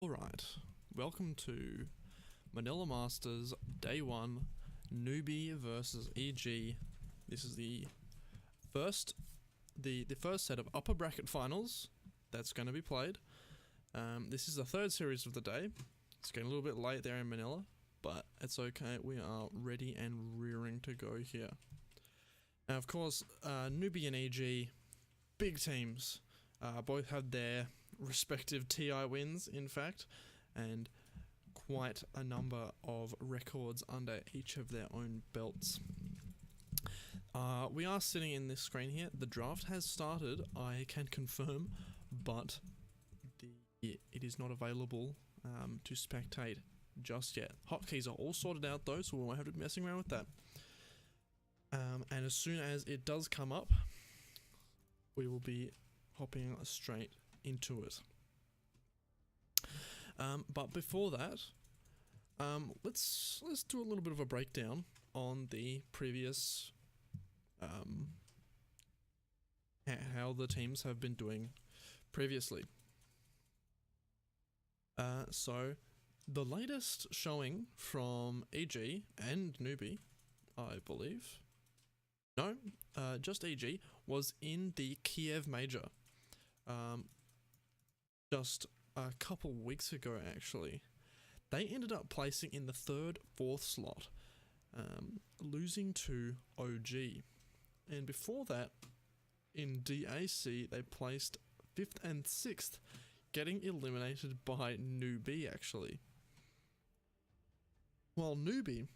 Alright, welcome to Manila Masters Day 1, Newbee versus EG. This is the first set of upper bracket finals that's going to be played. This is the third series of the day. It's getting a little bit late there in Manila, but it's okay. We are ready and rearing to go here. Now, of course, Newbee and EG, big teams, both had their respective TI wins, in fact, and quite a number of records under each of their own belts. We are sitting in this screen here. The draft has started, I can confirm, but it is not available to spectate just yet. Hotkeys are all sorted out though, so we won't have to be messing around with that. And as soon as it does come up, we will be hopping straight into it. But before that, let's do a little bit of a breakdown on the previous how the teams have been doing previously. So the latest showing from EG and Newbee, I believe, no, just EG, was in the Kiev Major. Just a couple weeks ago, actually. They ended up placing in the 3rd, 4th slot, losing to OG. And before that, in DAC, they placed 5th and 6th, getting eliminated by Newbee, actually. While Newbee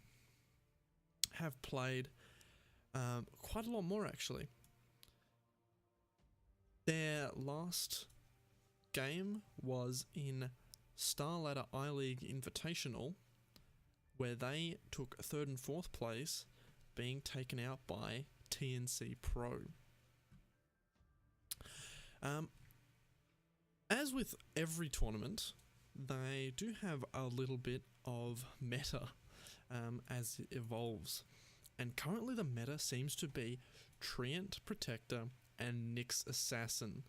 have played quite a lot more, actually. Their last game was in Star Ladder I-League Invitational, where they took 3rd and 4th place, being taken out by TNC Pro. As with every tournament, they do have a little bit of meta as it evolves, and currently the meta seems to be Treant Protector and Nyx Assassin,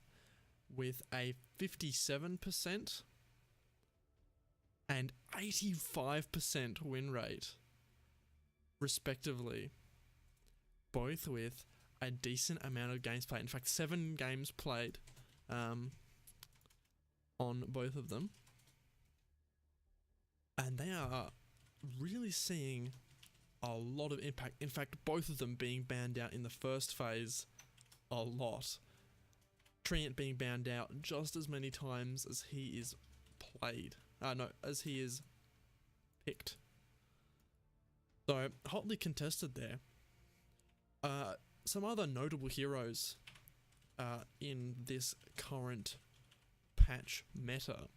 with a 57% and 85% win rate, respectively, both with a decent amount of games played. In fact, 7 games played on both of them, and they are really seeing a lot of impact. In fact, both of them being banned out in the first phase a lot. Treant being banned out just as many times as he is played. As he is picked. So, hotly contested there. Some other notable heroes in this current patch meta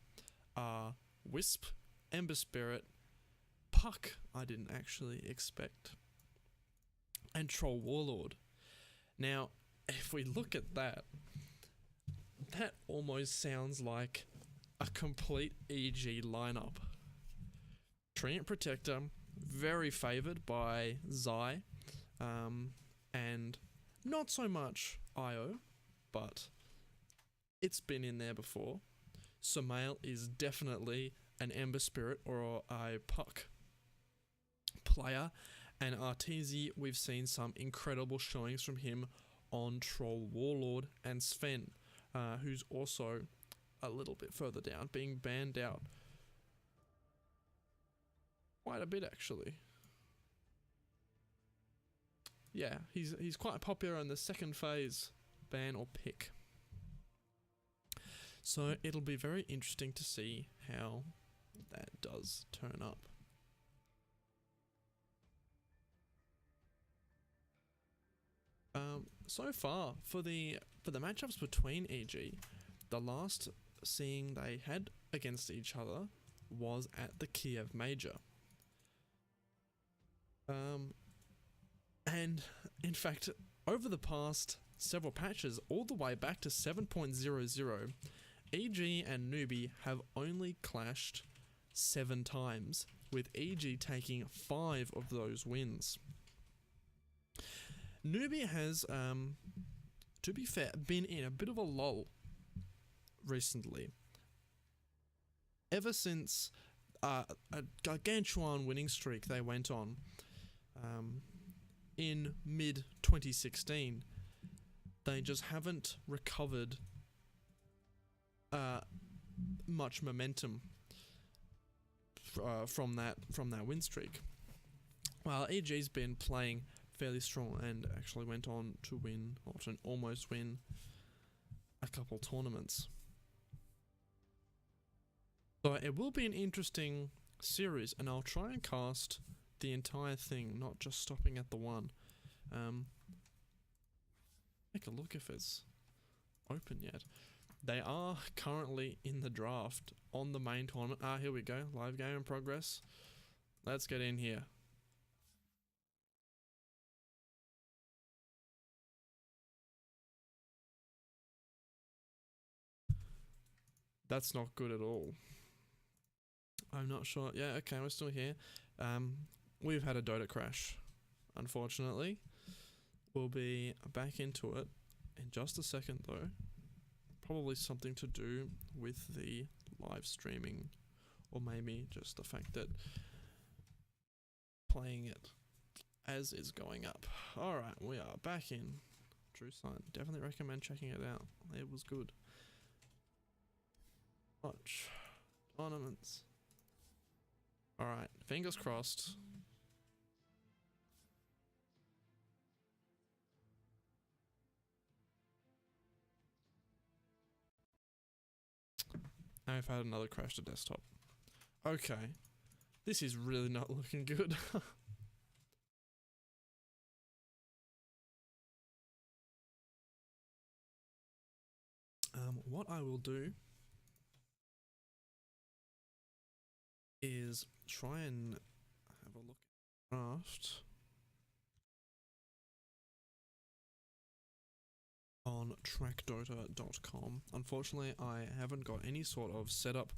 are Wisp, Ember Spirit, Puck, I didn't actually expect, and Troll Warlord. Now, if we look at that, that almost sounds like a complete EG lineup. Treant Protector, very favoured by Zai, and not so much IO, but it's been in there before. Sumail is definitely an Ember Spirit or a Puck player, and Arteezy, we've seen some incredible showings from him on Troll Warlord, and Sven, who's also a little bit further down, being banned out quite a bit, actually. Yeah, he's quite popular in the 2nd phase ban or pick. So it'll be very interesting to see how that does turn up. So far for the matchups between EG, the last seeing they had against each other was at the Kiev Major. And in fact, over the past several patches, all the way back to 7.00, EG and Newbee have only clashed 7 times, with EG taking 5 of those wins. Newbee has, to be fair, been in a bit of a lull recently. ever since a gargantuan winning streak they went on in mid 2016, they just haven't recovered much momentum from that win streak. While EG's been playing fairly strong and actually went on to win, or to almost win, a couple tournaments. So it will be an interesting series, and I'll try and cast the entire thing, not just stopping at the one. Take a look if it's open yet. They are currently in the draft on the main tournament. Here we go. Live game in progress. Let's get in here. That's not good at all. I'm not sure. Yeah, okay, we're still here. We've had a Dota crash, unfortunately. We'll be back into it in just a second, though. Probably something to do with the live streaming, or maybe just the fact that playing it as is going up. Alright, we are back in True Sign. Definitely recommend checking it out. It was good. Watch tournaments. Alright, fingers crossed. I've had another crash to desktop. Okay, this is really not looking good. What I will do is try and have a look at the draft on trackdota.com. Unfortunately, I haven't got any sort of setup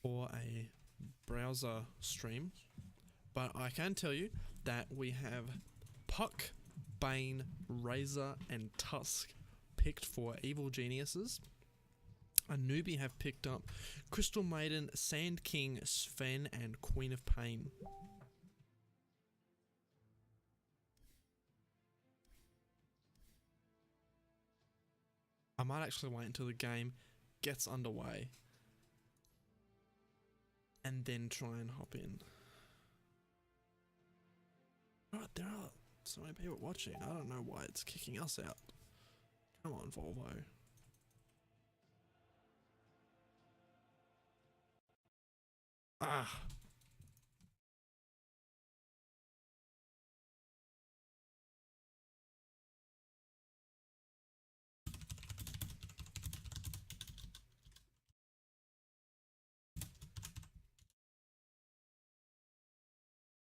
for a browser stream, but I can tell you that we have Puck, Bane, Razor, and Tusk picked for Evil Geniuses. A Newbee have picked up Crystal Maiden, Sand King, Sven, and Queen of Pain. I might actually wait until the game gets underway and then try and hop in. Right, there are so many people watching. I don't know why it's kicking us out. Come on, Volvo.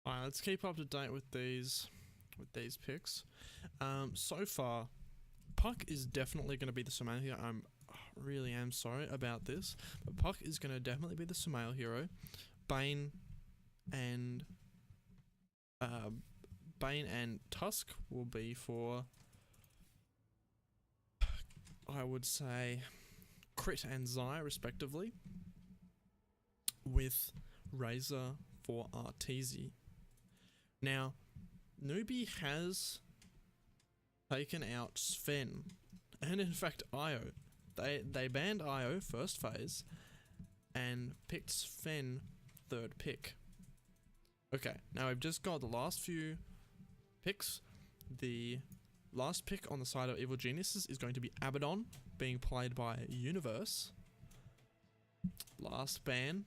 Alright, let's keep up to date with these picks. So far, Puck is definitely going to be the Sumail hero. I really am sorry about this, but Puck is going to definitely be the Sumail hero. Bane and Tusk will be for, I would say, Crit and Zai respectively, with Razor for Arteezy. Now, Newbee has taken out Sven, and in fact Io. They banned Io first phase, and picked Sven third pick. Okay, now we've just got the last few picks. The last pick on the side of Evil Geniuses is going to be Abaddon, being played by Universe. Last ban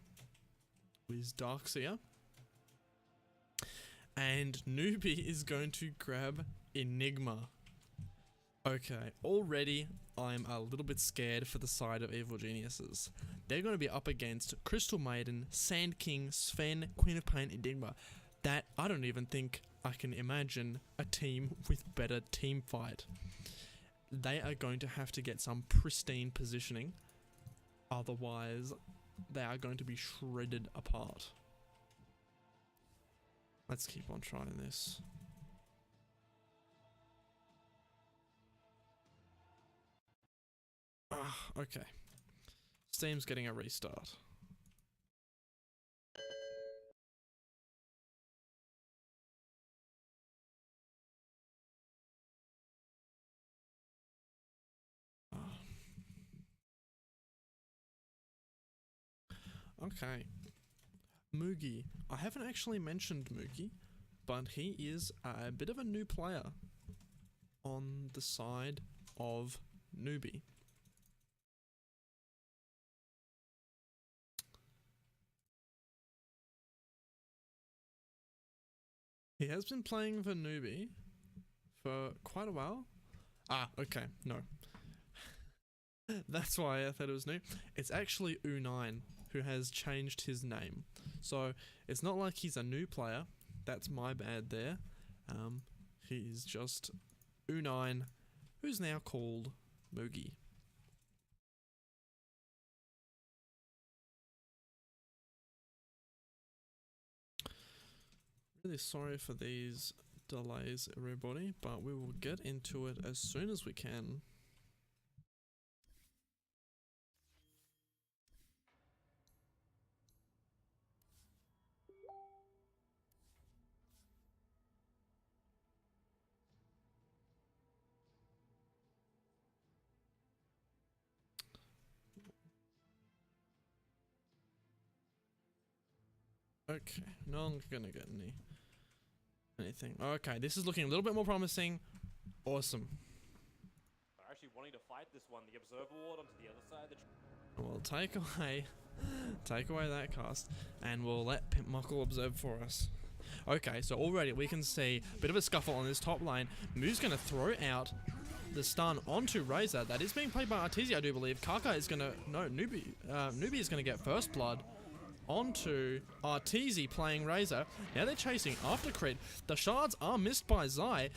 is Darkseer. And Newbee is going to grab Enigma. Okay, already I'm a little bit scared for the side of Evil Geniuses. They're going to be up against Crystal Maiden, Sand King, Sven, Queen of Pain, Enigma. That, I don't even think I can imagine a team with better team fight. They are going to have to get some pristine positioning. Otherwise, they are going to be shredded apart. Let's keep on trying this. Okay. Steam's getting a restart. Okay. Moogie. I haven't actually mentioned Moogie, but he is a bit of a new player on the side of Newbee. He has been playing for Newbee for quite a while. Ah, okay, no. That's why I thought it was new. It's actually U9 who has changed his name. So it's not like he's a new player. That's my bad there. He's just U9, who's now called Moogie. Really sorry for these delays, everybody, but we will get into it as soon as we can. Okay, no longer gonna get anything. Okay, this is looking a little bit more promising. Awesome. They're actually wanting to fight this one. The observer ward onto the other side. We'll take away that cast, and we'll let Pimp Muckle observe for us. Okay, so already we can see a bit of a scuffle on this top lane. Moo's gonna throw out the stun onto Razor. That is being played by Arteezy, I do believe. Kaka is gonna, no, Newbee is gonna get first blood onto Arteezy playing Razor. Now they're chasing after crit. The shards are missed by Zai.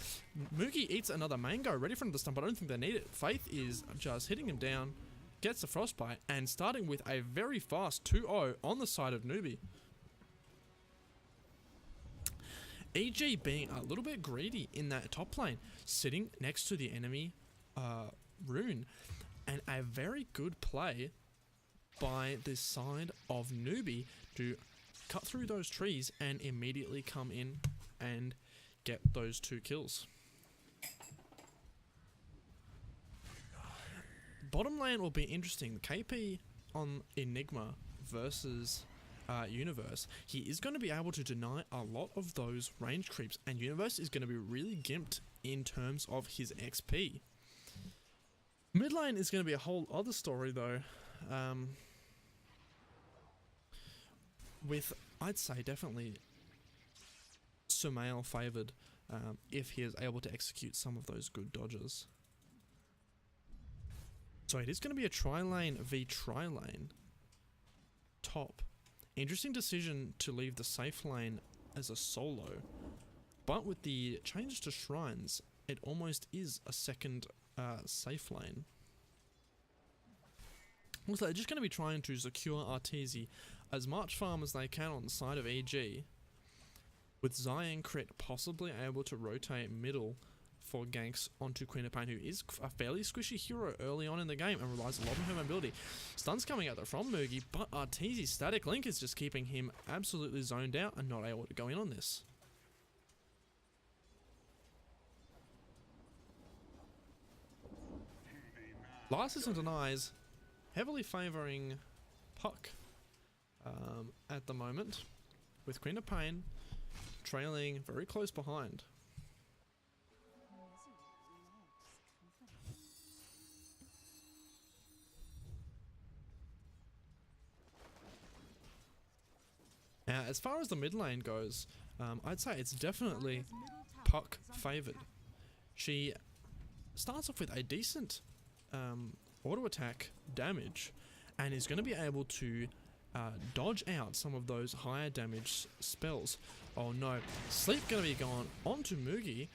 Moogie eats another mango, ready for the stun, but I don't think they need it. Faith is just hitting him down, gets the frostbite, and starting with a very fast 2-0 on the side of Newbee. EG being a little bit greedy in that top lane, sitting next to the enemy rune, and a very good play by this side of Newbee to cut through those trees and immediately come in and get those 2 kills. Bottom lane will be interesting. The KP on Enigma versus Universe. He is going to be able to deny a lot of those range creeps, and Universe is going to be really gimped in terms of his XP. Mid lane is going to be a whole other story though. With, I'd say, definitely Sumail favoured if he is able to execute some of those good dodges. So it is going to be a tri-lane v tri-lane top. Interesting decision to leave the safe lane as a solo, but with the changes to shrines, it almost is a second safe lane. Also, they're just going to be trying to secure Arteezy as much farm as they can on the side of EG, with Zion Crit possibly able to rotate middle for ganks onto Queen of Pain, who is a fairly squishy hero early on in the game and relies a lot on her mobility. Stun's coming out there from Moogie, but Arteezy's static link is just keeping him absolutely zoned out and not able to go in on this. Lysis and Denies heavily favouring Puck at the moment, with Queen of Pain trailing very close behind. Now, as far as the mid lane goes, I'd say it's definitely Puck favoured. She starts off with a decent auto attack damage and is going to be able to dodge out some of those higher damage spells. Oh no, Sleep going to be gone onto Moogie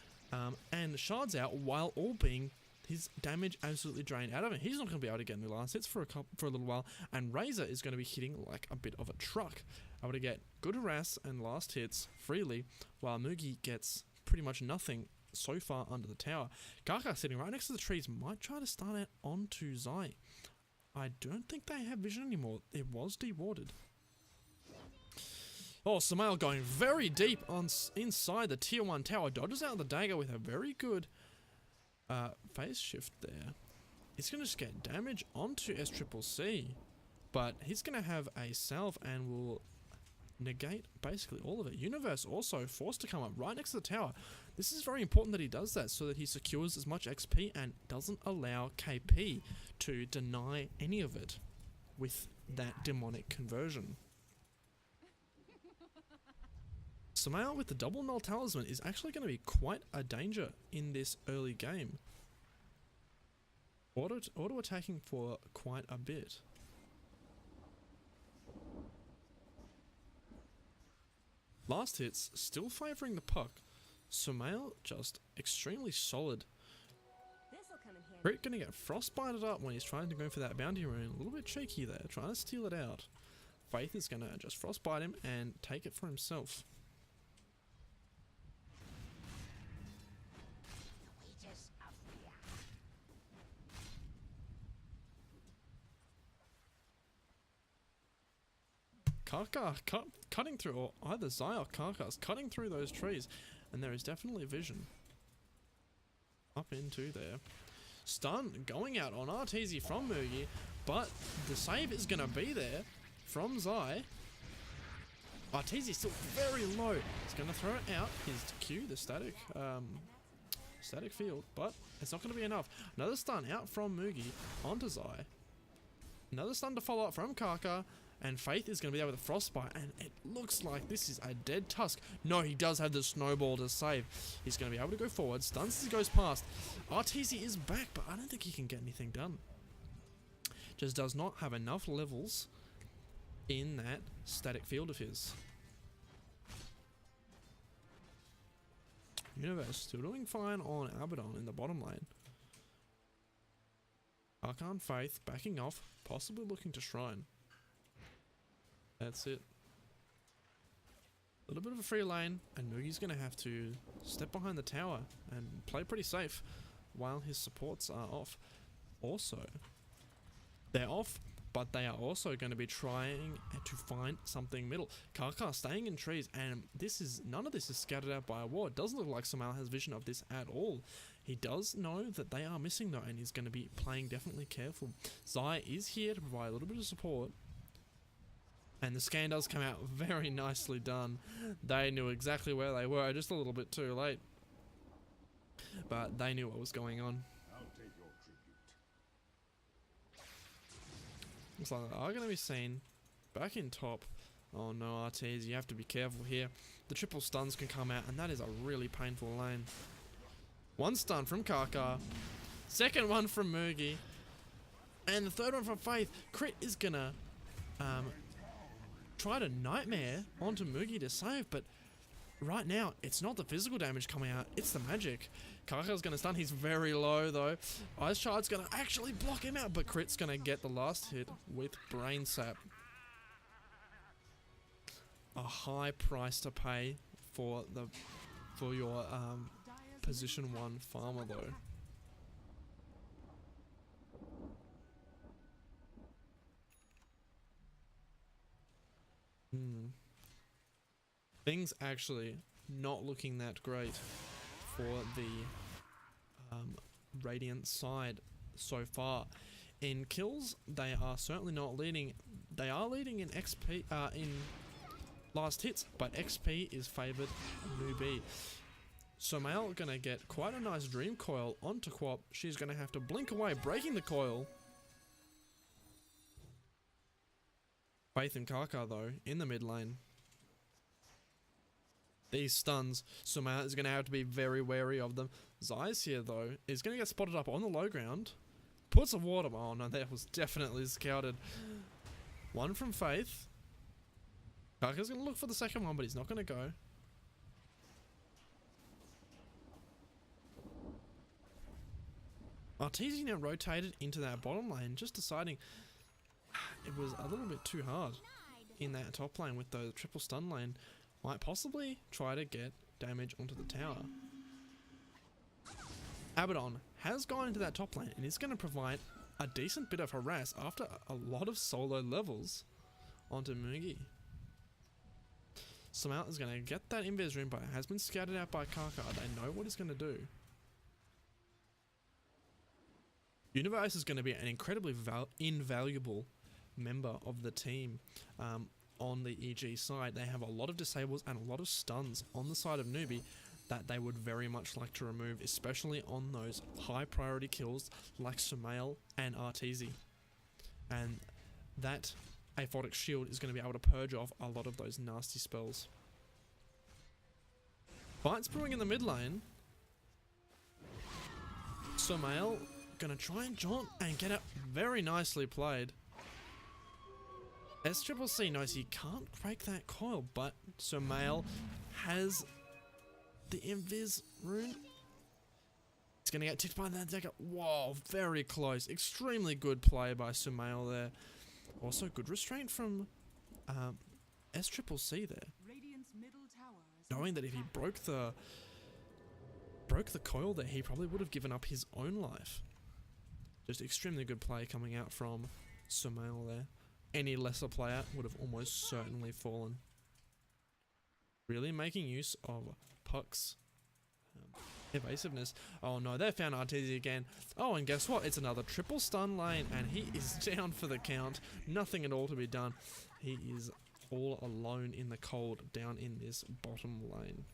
and shards out while all being his damage absolutely drained out of him. He's not going to be able to get any last hits for a little while, and Razor is going to be hitting like a bit of a truck, able to get good harass and last hits freely, while Moogie gets pretty much nothing so far under the tower. Kaka sitting right next to the trees might try to start out onto Zai. I don't think they have vision anymore. It was dewarded. Oh, Sumail going very deep on inside the tier 1 tower. Dodges out the dagger with a very good phase shift there. It's going to just get damage onto SCCC. But he's going to have a salve and will negate basically all of it. Universe also forced to come up right next to the tower. This is very important that he does that so that he secures as much XP and doesn't allow KP to deny any of it with that demonic conversion. Samael with the double null talisman is actually going to be quite a danger in this early game. Auto attacking for quite a bit. Last hits still favouring the puck. Samael just extremely solid. Crit gonna get frostbited up when he's trying to go for that bounty rune. A little bit cheeky there, trying to steal it out. Faith is gonna just frostbite him and take it for himself. Karka cutting through, or either Zai or Karka's cutting through those trees, and there is definitely vision up into there. Stun going out on Arteezy from Mugi, but the save is going to be there from Zai. Arteezy still very low. He's going to throw it out. His Q, the static field, but it's not going to be enough. Another stun out from Mugi onto Zai. Another stun to follow up from Karka. And Faith is going to be able to frostbite, and it looks like this is a dead Tusk. No, he does have the snowball to save. He's going to be able to go forward. Stuns as he goes past. Arteezy is back, but I don't think he can get anything done. Just does not have enough levels in that static field of his. Universe still doing fine on Abaddon in the bottom lane. Archon Faith backing off, possibly looking to Shrine. That's it. A little bit of a free lane, and Mugi's going to have to step behind the tower and play pretty safe while his supports are off. Also, they're off, but they are also going to be trying to find something middle. Karka staying in trees, and none of this is scattered out by a ward. Doesn't look like Samael has vision of this at all. He does know that they are missing though, and he's going to be playing definitely careful. Zai is here to provide a little bit of support. And the scan does come out very nicely done. They knew exactly where they were, just a little bit too late. But they knew what was going on. I'll take your tribute. Looks like they are going to be seen back in top. Oh no, Arteezy, you have to be careful here. The triple stuns can come out, and that is a really painful lane. One stun from Karka. Second one from Mugi. And the third one from Faith. Crit is going to try to nightmare onto Mugi to save, but right now it's not the physical damage coming out, it's the magic. Karka's gonna stun, he's very low though. Ice Shard's gonna actually block him out, but Crit's gonna get the last hit with Brain Sap. A high price to pay for your position 1 farmer though. Things actually not looking that great for the Radiant side so far. In kills, they are certainly not leading. They are leading in XP, in last hits, but XP is favoured Newbee. Samael gonna get quite a nice Dream Coil onto Quap. She's gonna have to blink away, breaking the coil. Faith and Karka though, in the mid lane. These stuns, Samael is going to have to be very wary of them. Zai's here though, is going to get spotted up on the low ground. Puts a ward up. Oh no, that was definitely scouted. One from Faith. Karka's going to look for the second one, but he's not going to go. Arteezy now rotated into that bottom lane, just deciding it was a little bit too hard in that top lane with the triple stun lane. Might possibly try to get damage onto the tower. Abaddon has gone into that top lane and is going to provide a decent bit of harass after a lot of solo levels onto Mugi. Samael is going to get that invis room, but it has been scouted out by Karka. They know what he's going to do. Universe is going to be an incredibly invaluable member of the team. On the EG side, they have a lot of disables and a lot of stuns on the side of Newbee that they would very much like to remove, especially on those high priority kills like Sumail and Arteezy. And that Aphotic Shield is going to be able to purge off a lot of those nasty spells. Fights brewing in the mid lane. Sumail going to try and jaunt and get it very nicely played. SCCC knows he can't break that coil, but Sumail has the Invis rune. He's going to get ticked by that decker. Whoa, very close. Extremely good play by Sumail there. Also good restraint from SCCC there. Knowing that if he broke the coil there, he probably would have given up his own life. Just extremely good play coming out from Sumail there. Any lesser player would have almost certainly fallen. Really making use of Puck's evasiveness. Oh no, they found Arteezy again. Oh, and guess what? It's another triple stun lane, and he is down for the count. Nothing at all to be done. He is all alone in the cold down in this bottom lane.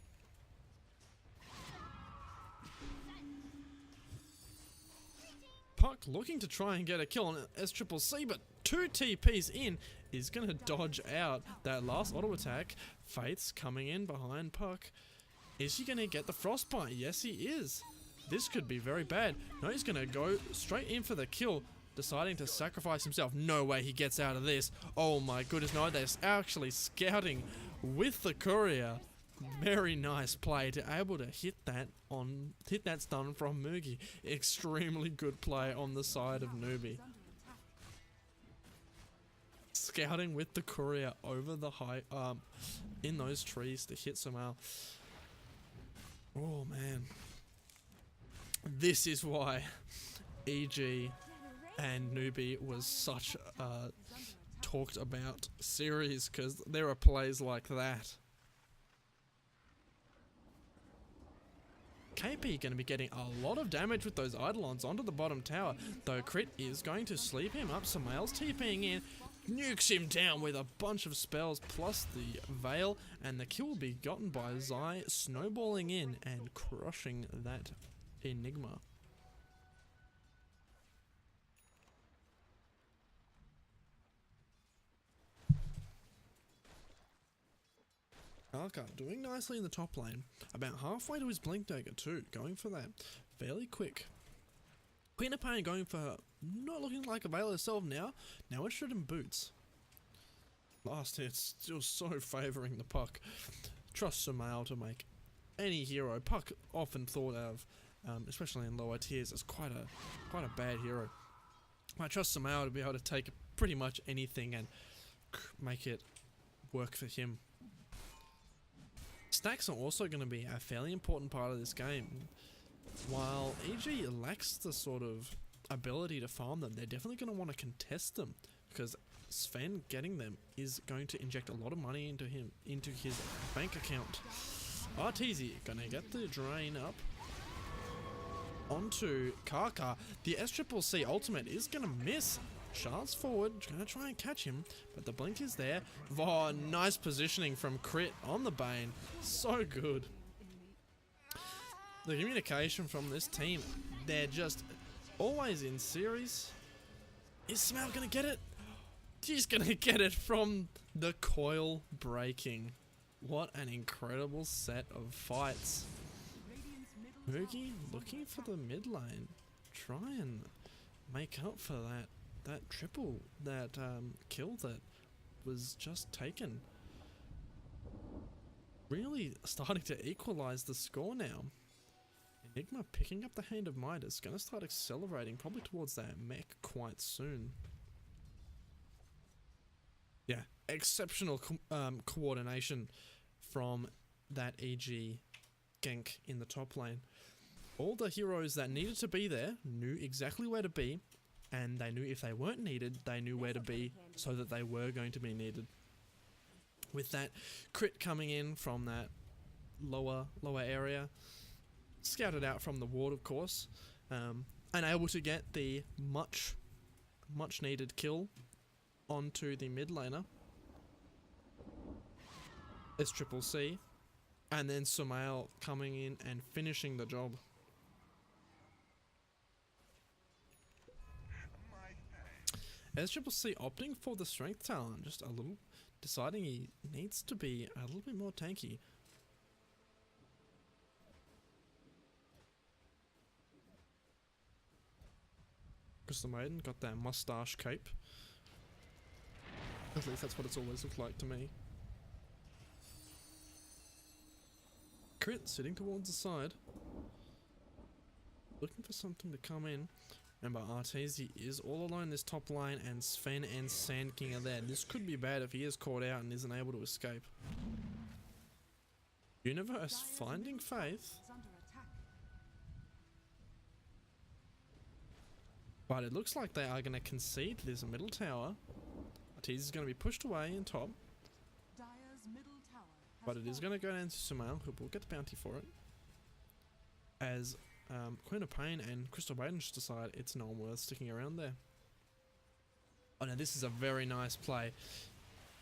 Puck looking to try and get a kill on SCCC, but 2 TPs in is going to dodge out that last auto attack. Faith's coming in behind Puck. Is he going to get the frostbite? Yes, he is. This could be very bad. No, he's going to go straight in for the kill, deciding to sacrifice himself. No way he gets out of this. Oh my goodness, no, they're actually scouting with the courier. Very nice play to able to hit that stun from Mugi. Extremely good play on the side of Newbee. Scouting with the courier over the high in those trees to hit Sumail. Oh man. This is why EG and Newbee was such a talked about series, because there are plays like that. KP going to be getting a lot of damage with those Eidolons onto the bottom tower, though Crit is going to sleep him up. Sumail's TPing in, nukes him down with a bunch of spells plus the Veil, and the kill will be gotten by Zai snowballing in and crushing that Enigma. Arca doing nicely in the top lane, about halfway to his Blink Dagger too, going for that fairly quick. Queen of Pain going for not looking like a Veil herself now it's shooting boots. Last hit still so favouring the Puck. Trust Sumail to make any hero. Puck often thought of, especially in lower tiers, as quite a bad hero. I trust Sumail to be able to take pretty much anything and make it work for him. Stacks are also going to be a fairly important part of this game. While EG lacks the sort of ability to farm them, they're definitely going to want to contest them, because Sven getting them is going to inject a lot of money into his bank account. Arteezy going to get the drain up onto Kaka. The SCCC ultimate is going to miss. Charles forward, going to try and catch him, but the blink is there. Oh, nice positioning from Crit on the Bane. So good. The communication from this team, they're just always in series. Is Sumail going to get it? He's going to get it from the coil breaking. What an incredible set of fights. Mugi looking for the mid lane. Try and make up for that triple, that kill that was just taken. Really starting to equalize the score now. Enigma picking up the Hand of Midas, going to start accelerating probably towards that mech quite soon. Yeah, exceptional coordination from that EG gank in the top lane. All the heroes that needed to be there knew exactly where to be, and they knew if they weren't needed, they knew where to be so that they were going to be needed. With that Crit coming in from that lower area, scouted out from the ward of course, and able to get the much needed kill onto the mid laner. It's Triple C. And then Sumail coming in and finishing the job. As Triple C opting for the strength talent, just a little, deciding he needs to be a little bit more tanky. Crystal Maiden got that mustache cape. At least that's what it's always looked like to me. Crit sitting towards the side. Looking for something to come in. Remember, Arteezy is all alone this top line, and Sven and Sand King are there. This could be bad if he is caught out and isn't able to escape. Universe finding faith. But it looks like they are going to concede this middle tower. Arteezy is going to be pushed away in top. But it is going to go down to Sumail, who will get the bounty for it. As Queen of Pain and Crystal Maiden just decide it's not worth sticking around there. Oh no, this is a very nice play.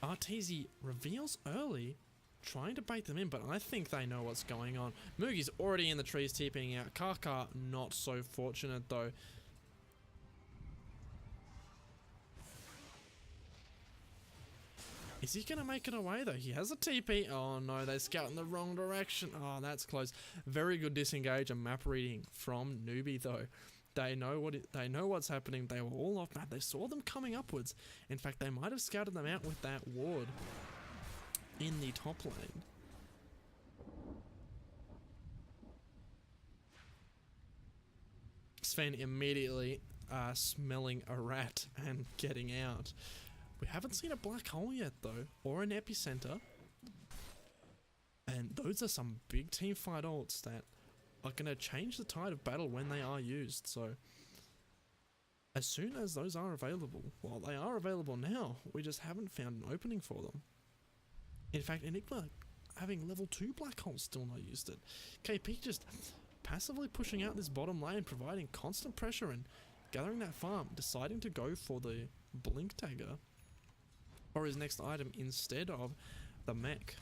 Arteezy reveals early, trying to bait them in, but I think they know what's going on. Mugi's already in the trees TPing out. Kaka not so fortunate though. Is he going to make it away though? He has a TP. Oh no, they scout in the wrong direction. Oh, that's close. Very good disengage and map reading from Newbee though. They know what's happening. They were all off map. They saw them coming upwards. In fact, they might have scouted them out with that ward in the top lane. Sven immediately smelling a rat and getting out. We haven't seen a black hole yet though, or an epicenter. And those are some big team fight ults that are going to change the tide of battle when they are used. So as soon as those are available, well, they are available now, we just haven't found an opening for them. In fact, Enigma having level 2 black holes still not used it. KP just passively pushing out this bottom lane, providing constant pressure and gathering that farm, deciding to go for the blink dagger or his next item instead of the mech.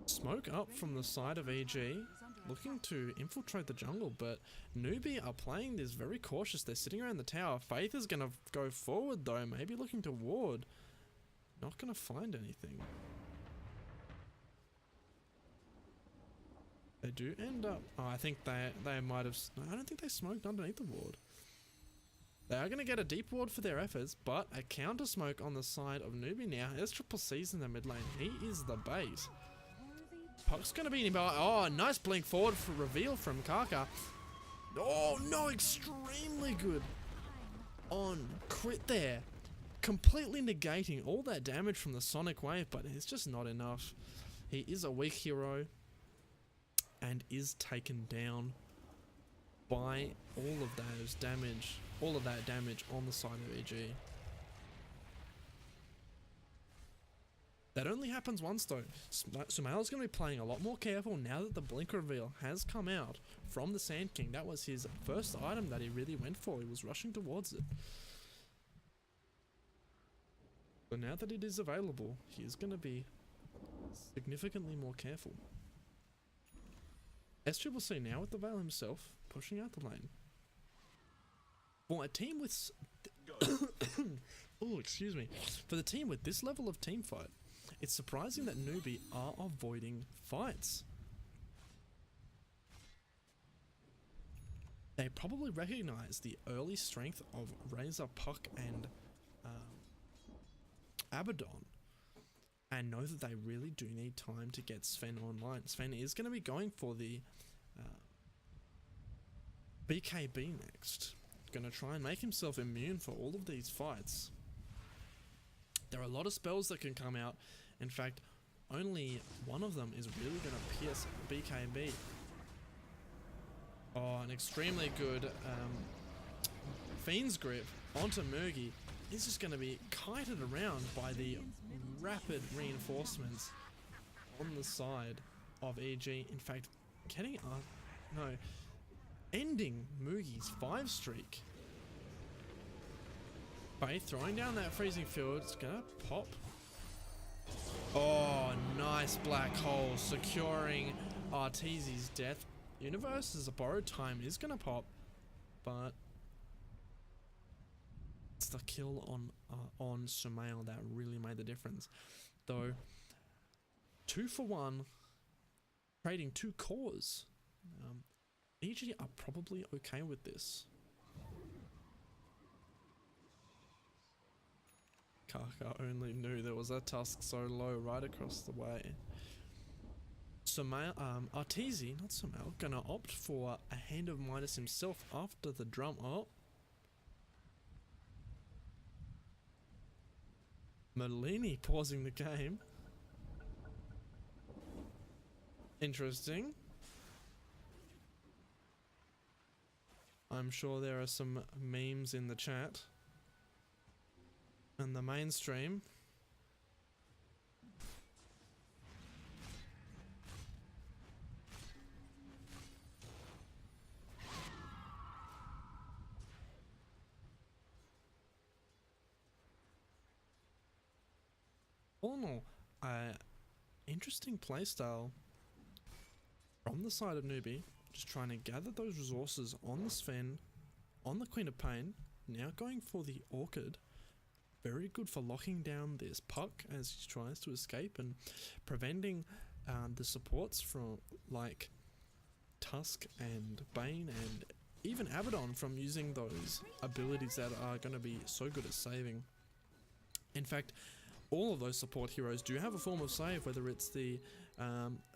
Smoke up from the side of EG, looking to infiltrate the jungle, but Newbee are playing this very cautious. They're sitting around the tower. Faith is going to go forward though, maybe looking to ward. Not going to find anything. They do end up... Oh, I think they might have... No, I don't think they smoked underneath the ward. They are going to get a deep ward for their efforts, but a counter smoke on the side of Newbee now. There's Triple C's in the mid lane. He is the bait. Puck's going to be in... Oh, nice blink forward for reveal from Kaka. Oh, no, extremely good on crit there. Completely negating all that damage from the Sonic Wave, but it's just not enough. He is a weak hero and is taken down by all of that damage on the side of EG. That only happens once though. Sumail's going to be playing a lot more careful now that the blink reveal has come out from the Sand King. That was his first item that he really went for. He was rushing towards it. But now that it is available, he is going to be significantly more careful. SCCC now with the Veil himself, pushing out the lane. For a team with... oh, excuse me. For the team with this level of team fight, it's surprising that Newbee are avoiding fights. They probably recognize the early strength of Razor, Puck, and Abaddon, and know that they really do need time to get Sven online. Sven is going to be going for the BKB next. Going to try and make himself immune for all of these fights. There are a lot of spells that can come out. In fact, only one of them is really going to pierce BKB. Oh, an extremely good Fiend's Grip onto Mugi. Is just going to be kited around by the rapid reinforcements on the side of EG. In fact, getting No. Ending Mugi's 5 streak. Faye throwing down that freezing field. It's gonna pop. Oh, nice black hole securing Arteezy's death. Universe as a borrowed time is gonna pop, but it's the kill on Sumail that really made the difference. Though 2 for 1, trading 2 cores. EG are probably okay with this. Kaka only knew there was a tusk so low right across the way. Sumail, Arteezy, not Sumail, gonna opt for a Hand of Midas himself after the drum. Oh. Melini pausing the game. Interesting. I'm sure there are some memes in the chat and the mainstream. All in all, interesting playstyle from the side of Newbee. Just trying to gather those resources on the Sven, on the Queen of Pain. Now going for the Orchid. Very good for locking down this Puck as he tries to escape and preventing the supports from like Tusk and Bane and even Abaddon from using those abilities that are going to be so good at saving. In fact, all of those support heroes do have a form of save, whether it's the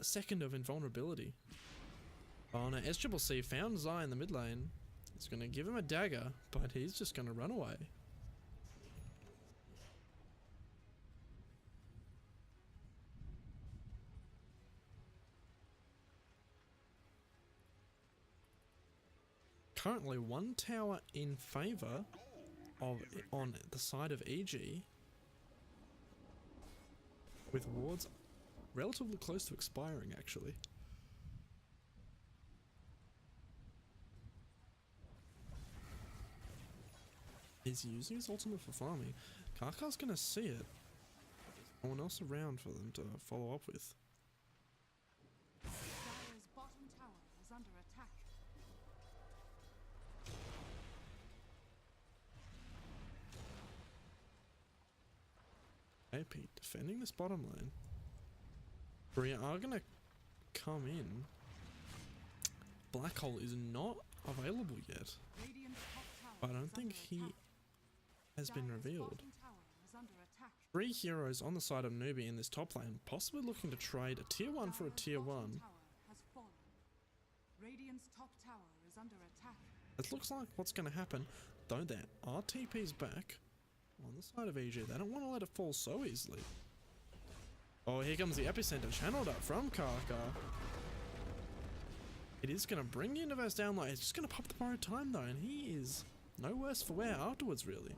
second of invulnerability. Oh no, SCCC found Zai in the mid lane. It's going to give him a dagger, but he's just going to run away. Currently 1 tower in favour of on the side of EG, with wards relatively close to expiring actually. He's using his ultimate for farming. Kaka's gonna see it. There's no one else around for them to follow up with. Dire's bottom tower is under attack. AP defending this bottom lane. Bria are gonna come in. Black Hole is not available yet. Radiant's top tower I don't is think under he attack. has been Dire's revealed. bottom tower is under attack. 3 heroes on the side of Newbee in this top lane, possibly looking to trade a tier 1 for a Dire's tier bottom 1. tower has fallen. Radiant's top tower is under attack. It looks like what's going to happen, though their RTP's back on the side of EG. They don't want to let it fall so easily. Oh, here comes the epicenter channeled up from Kaka. It is going to bring Universe down low. It's just going to pop the borrowed time though, and he is no worse for wear afterwards really.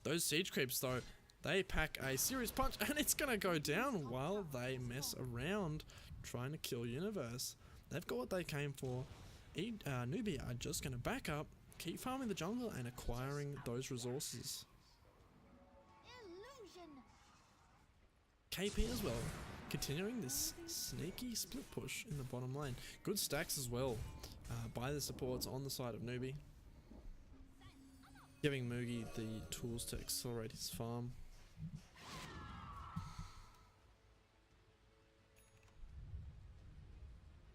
Those siege creeps though, they pack a serious punch and it's going to go down while they mess around trying to kill Universe. They've got what they came for. Newbee are just going to back up, keep farming the jungle and acquiring those resources. KP as well, continuing this sneaky split push in the bottom lane. Good stacks as well by the supports on the side of Newbee, giving Mugi the tools to accelerate his farm.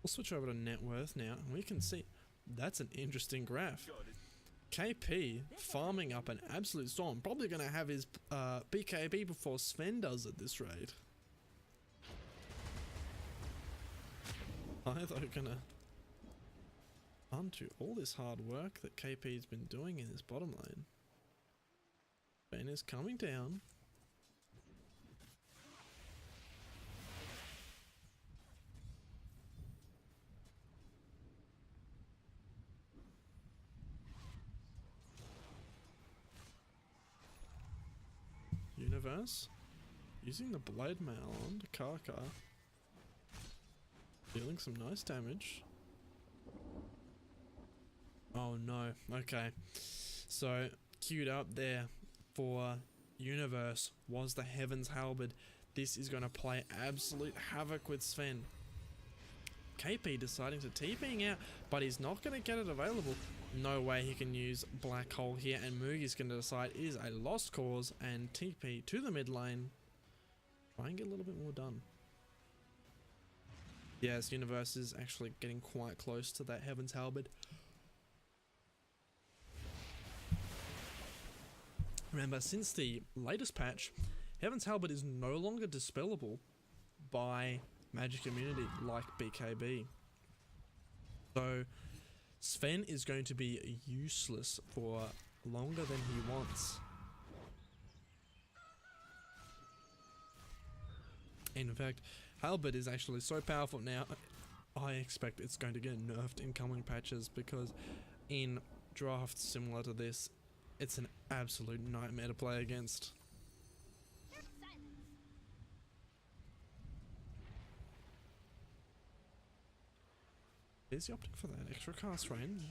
We'll switch over to net worth now and we can see that's an interesting graph. KP farming up an absolute storm, probably going to have his BKB before Sven does at this rate. Either going to undo all this hard work that KP's been doing in his bottom lane. Ben is coming down. Universe using the blade mail on Kaka. Dealing some nice damage. Oh no, okay. So, queued up there for Universe was the Heaven's Halberd. This is going to play absolute havoc with Sven. KP deciding to TPing out, but he's not going to get it available. No way he can use Black Hole here, and Mugi's going to decide it is a lost cause and TP to the mid lane. Try and get a little bit more done. Yes, Universe is actually getting quite close to that Heaven's Halberd. Remember, since the latest patch, Heaven's Halberd is no longer dispellable by magic immunity like BKB. So Sven is going to be useless for longer than he wants. In fact, Halberd is actually so powerful now, I expect it's going to get nerfed in coming patches, because in drafts similar to this, it's an absolute nightmare to play against. Is he opting for that extra cast range?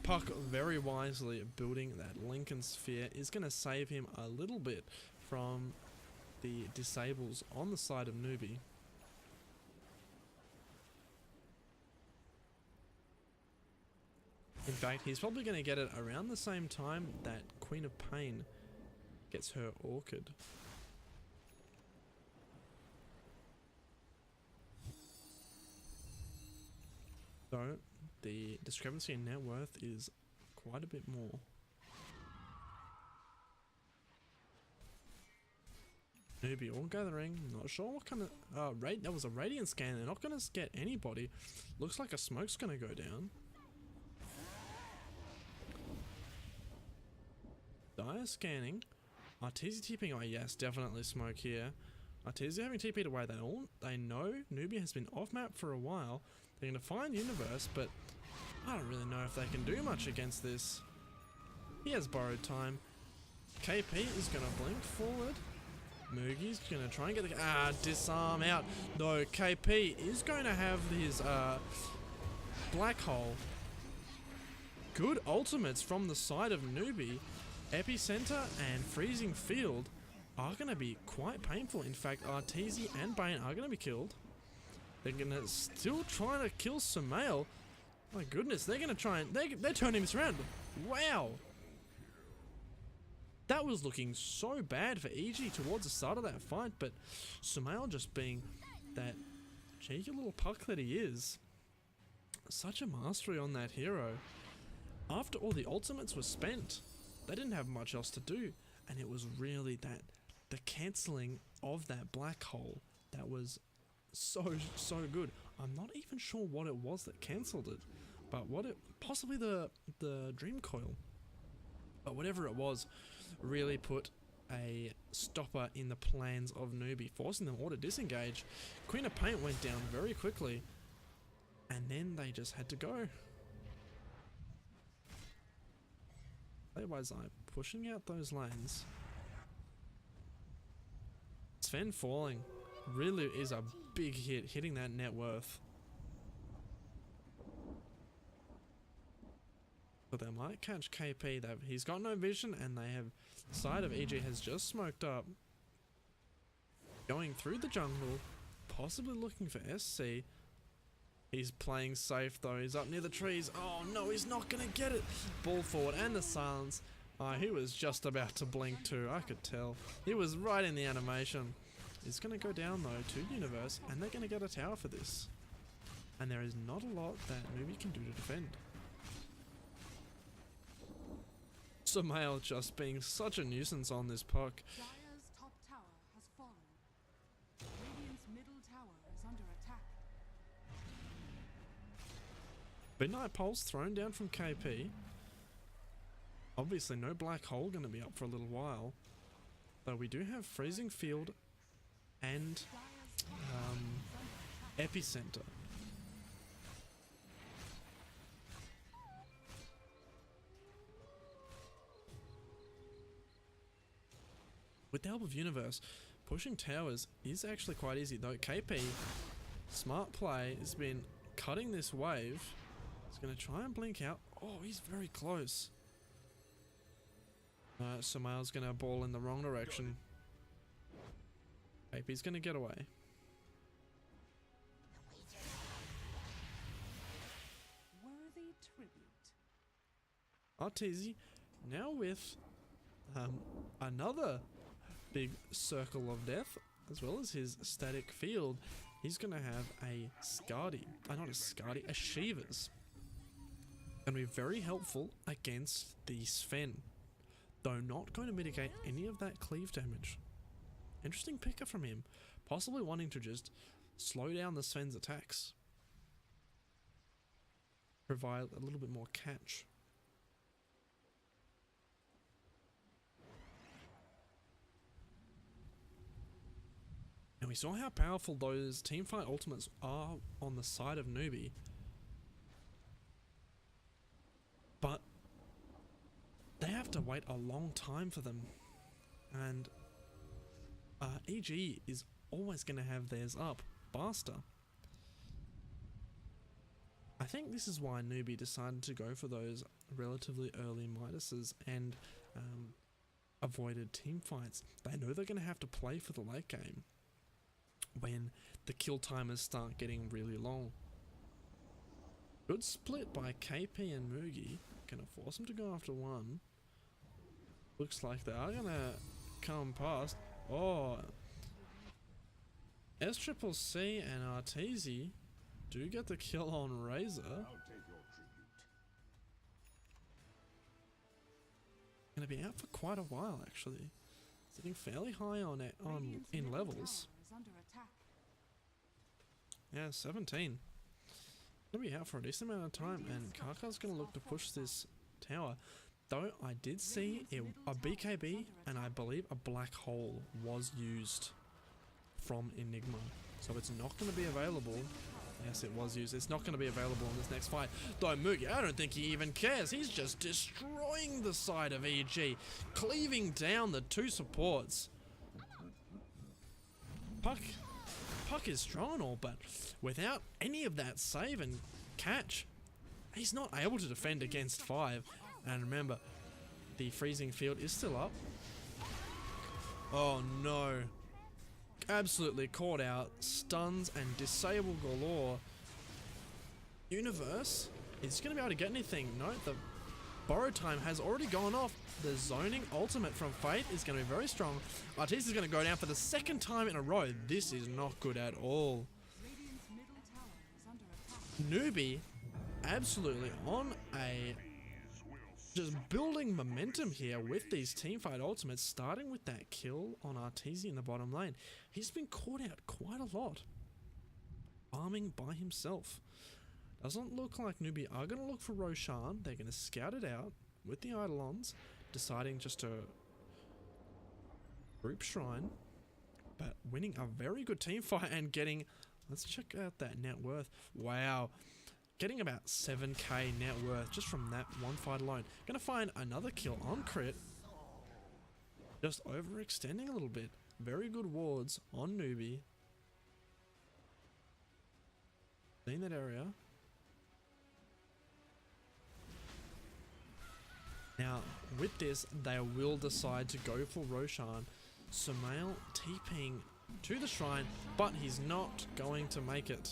Puck very wisely building that Lincoln Sphere is going to save him a little bit from the disables on the side of Newbee. In fact, he's probably going to get it around the same time that Queen of Pain gets her Orchid. So, the discrepancy in net worth is quite a bit more. Newbee all gathering, not sure what kind of that was a radiant scan. They're not going to get anybody. Looks like a smoke's going to go down. Dire scanning. Arteezy TPing. Oh yes, definitely smoke here. Arteezy having TP'd away. They know Newbee has been off map for a while. They're going to find Universe, but I don't really know if they can do much against this. He has borrowed time. KP is going to blink forward. Mugi's going to try and get the... disarm out. No, KP is going to have his Black Hole. Good ultimates from the side of Newbee. Epicenter and Freezing Field are going to be quite painful. In fact, Arteezy and Bane are going to be killed. They're going to still try to kill Sumail. My goodness, they're going to try and... They're turning this around. Wow. That was looking so bad for EG towards the start of that fight, but Sumail just being that cheeky little puck that he is. Such a mastery on that hero. After all the ultimates were spent, they didn't have much else to do, and it was really that the cancelling of that Black Hole that was so good. I'm not even sure what it was that cancelled it, but possibly the Dream Coil, but whatever it was, really put a stopper in the plans of Newbee, forcing them all to disengage. Queen of Paint went down very quickly, and then they just had to go. Otherwise, I'm pushing out those lanes. Sven falling really is a big hit, hitting that net worth. But they might catch KP. He's got no vision, and they have... The side of EG has just smoked up. Going through the jungle, possibly looking for SC. He's playing safe though, he's up near the trees. Oh no, he's not gonna get it. Ball forward and the silence. He was just about to blink too, I could tell. He was right in the animation. He's gonna go down though to Universe, and they're gonna get a tower for this. And there is not a lot that Newbee can do to defend. Sumail just being such a nuisance on this puck. Dire's top tower has fallen. Radiant's middle tower is under attack. Midnight Pulse thrown down from KP. Obviously no Black Hole going to be up for a little while. Though we do have Freezing Field and Epicenter. With the help of Universe, pushing towers is actually quite easy, though KP, smart play, has been cutting this wave. He's going to try and blink out. Oh, he's very close. Sumail's going to ball in the wrong direction. KP's going to get away. Worthy tribute. Arteezy now with another big circle of death, as well as his static field. He's going to have a Skadi, not a Skadi, a Shivas. Going to be very helpful against the Sven, though not going to mitigate any of that cleave damage. Interesting picker from him, possibly wanting to just slow down the Sven's attacks, provide a little bit more catch. And we saw how powerful those teamfight ultimates are on the side of Newbee. But they have to wait a long time for them. And EG is always going to have theirs up faster. I think this is why Newbee decided to go for those relatively early Midases and avoided team fights. They know they're going to have to play for the late game when the kill timers start getting really long. Good split by KP and Mugi. Gonna force him to go after one. Looks like they are gonna come past. Oh, SCCC and Arteezy do get the kill on Razor. Gonna be out for quite a while actually. Sitting fairly high on it in levels. Yeah, 17. Gonna be out for a decent amount of time, and Kaka's gonna look to push this tower. Though I did see a BKB and I believe a black hole was used from Enigma, so it's not gonna be available. Yes, it was used. It's not gonna be available in this next fight. Though Mugi, I don't think he even cares. He's just destroying the side of EG, cleaving down the two supports. Puck is strong and all, but without any of that save and catch, he's not able to defend against 5. And remember, the freezing field is still up. Oh no. Absolutely caught out. Stuns and disable galore. Universe is going to be able to get anything. No, the borrow time has already gone off. The zoning ultimate from Fate is going to be very strong. Arteezy is going to go down for the second time in a row. This is not good at all. Newbee absolutely on a just building momentum here with these teamfight ultimates, starting with that kill on Arteezy in the bottom lane. He's been caught out quite a lot, farming by himself. Doesn't look like Newbee are going to look for Roshan. They're going to scout it out with the Eidolons, deciding just to group shrine, but winning a very good team fight and getting, let's check out that net worth. Wow, getting about 7k net worth just from that one fight alone. Gonna find another kill on crit, just overextending a little bit. Very good wards on Newbee. In that area. Now, with this, they will decide to go for Roshan. Sumail TPing to the shrine, but he's not going to make it.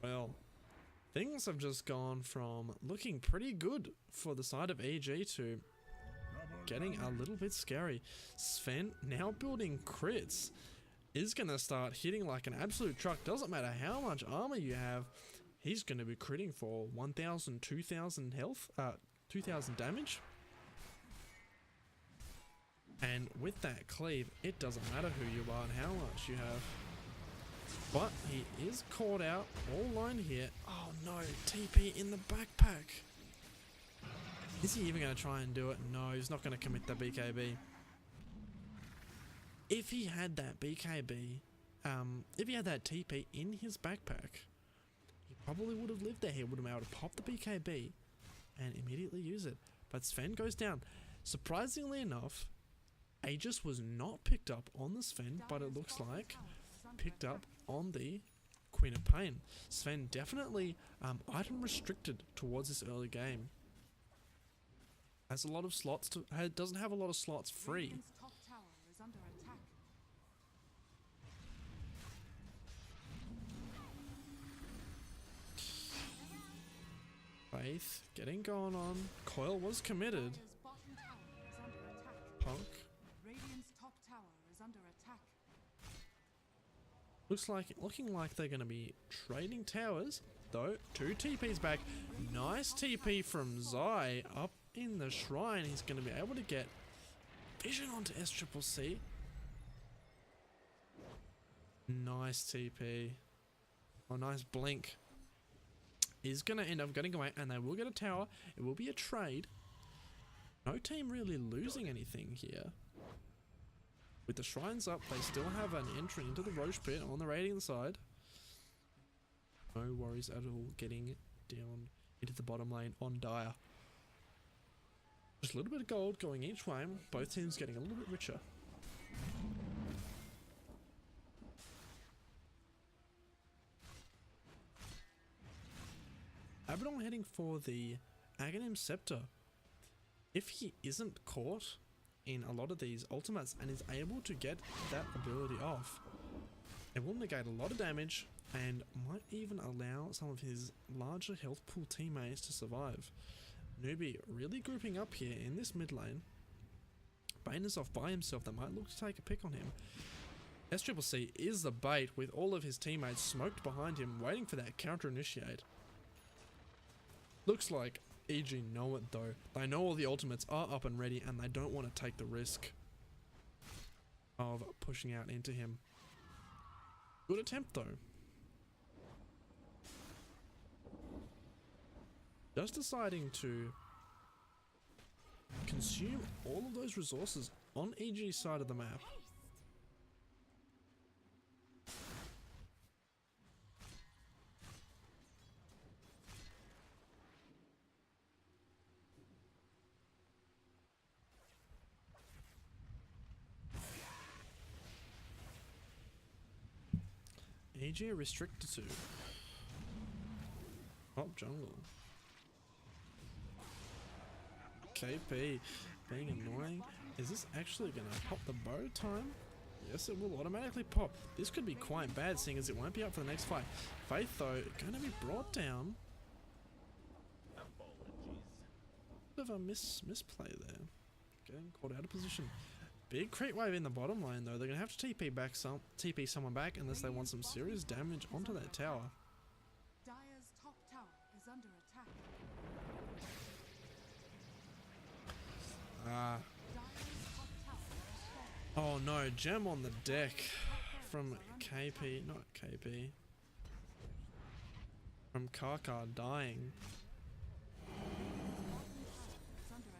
Well, things have just gone from looking pretty good for the side of EG to getting a little bit scary. Sven, now building crits, is going to start hitting like an absolute truck. Doesn't matter how much armor you have, he's going to be critting for 1,000, 2,000 health, 2,000 damage. And with that cleave, it doesn't matter who you are and how much you have. But he is caught out all alone here. Oh no, TP in the backpack. Is he even going to try and do it? No, he's not going to commit the BKB. If he had that BKB if he had that TP in his backpack, he probably would have lived there. He would have been able to pop the BKB and immediately use it. But Sven goes down. Surprisingly enough, Aegis was not picked up on the Sven, but it looks like picked up on the Queen of Pain. Sven definitely item restricted towards this early game. Has a lot of slots to. Doesn't have a lot of slots free. Radiant's top tower is under attack. Faith getting going on. Coil was committed. Dire's bottom tower is under attack. Punk. Radiant's top tower is under attack. Looking like they're going to be trading towers, though. 2 TPs back. Nice TP from Zai up in the shrine. He's going to be able to get vision onto SCCC. Nice TP. Oh, nice blink. Is going to end up getting away, and they will get a tower. It will be a trade. No team really losing anything here. With the shrines up, they still have an entry into the Roche pit on the radiant side. No worries at all getting down into the bottom lane on Dire. Just a little bit of gold going each way. Both teams getting a little bit richer. Abaddon heading for the Aghanim Scepter. If he isn't caught in a lot of these ultimates and is able to get that ability off, it will negate a lot of damage and might even allow some of his larger health pool teammates to survive. Newbee really grouping up here in this mid lane. Bane is off by himself. They might look to take a pick on him. SCCC is the bait with all of his teammates smoked behind him, waiting for that counter initiate. Looks like EG know it though. They know all the ultimates are up and ready and they don't want to take the risk of pushing out into him. Good attempt though. Just deciding to consume all of those resources on EG's side of the map. EG are restricted to top jungle. KP being annoying. Is this actually going to pop the bow time? Yes, it will automatically pop. This could be quite bad, seeing as it won't be up for the next fight. Faith, though, going to be brought down. Bit of a misplay there. Getting caught out of position. Big creep wave in the bottom lane, though. They're going to have to TP someone back unless they want some serious damage onto that tower. Dire's top tower is under attack. Dire's top tower is falling. Oh no, gem on the deck from KP, not KP. From Kaka dying.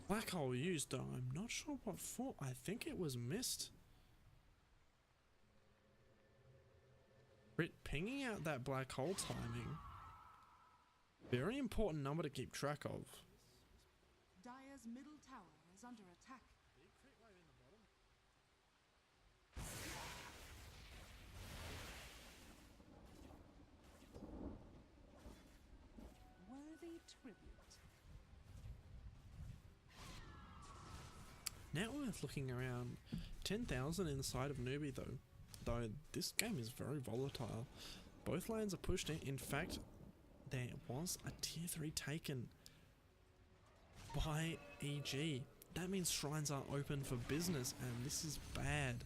Black hole used though, I'm not sure what for. I think it was missed. Brit pinging out that black hole timing. Very important number to keep track of. Dire's middle tower is under attack. Worthy tribute. Now we're looking around 10,000 inside of Newbee though this game is very volatile. Both lanes are pushed in. In fact, there was a tier 3 taken by EG. That means shrines are open for business and this is bad.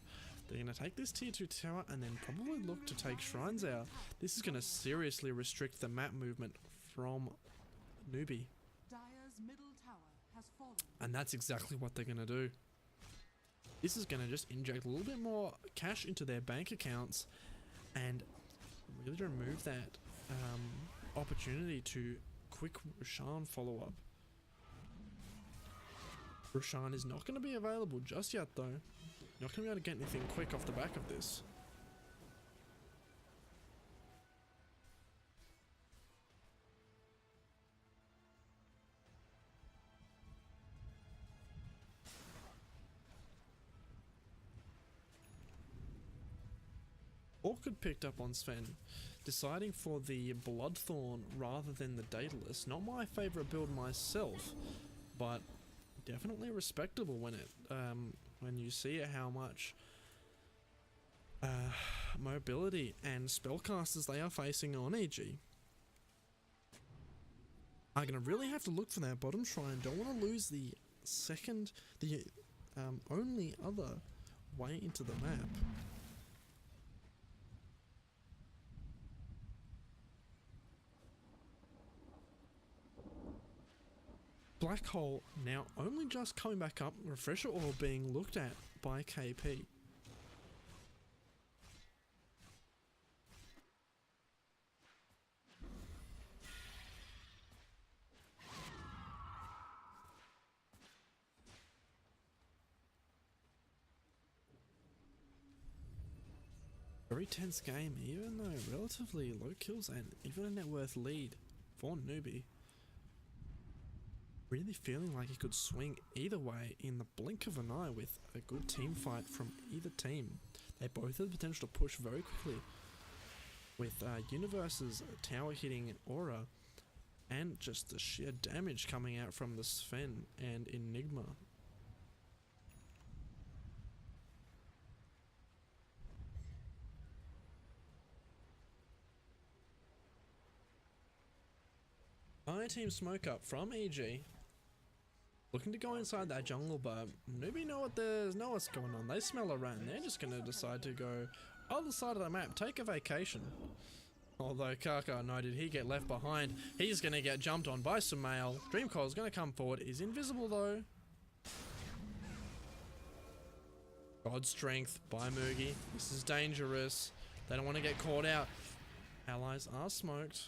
They're going to take this tier 2 tower and then probably look to take shrines out. This is going to seriously restrict the map movement from Newbee. Dire's middle tower has fallen. And that's exactly what they're going to do. This is going to just inject a little bit more cash into their bank accounts and really remove that opportunity to quick Roshan follow-up. Roshan is not going to be available just yet though. Not going to be able to get anything quick off the back of this. Orchid picked up on Sven, deciding for the Bloodthorn rather than the Daedalus. Not my favourite build myself, but definitely respectable when you see how much mobility and spellcasters they are facing on EG. I'm gonna really have to look for that bottom shrine. Don't want to lose the only other way into the map. Black Hole now only just coming back up, Refresher Ore being looked at by KP. Very tense game, even though relatively low kills and even a net worth lead for Newbee. Really feeling like he could swing either way in the blink of an eye with a good team fight from either team. They both have the potential to push very quickly, with Universe's tower hitting Aura and just the sheer damage coming out from the Sven and Enigma. Fire team smoke up from EG, looking to go inside that jungle, but Newbee know what's going on. They smell a rat and they're just gonna decide to go other side of the map, take a vacation. Although Kaka, no, did he get left behind? He's gonna get jumped on by Sumail. Dreamcoil's gonna come forward. He's invisible though. God Strength by Mugi. This is dangerous. They don't want to get caught out. Allies are smoked.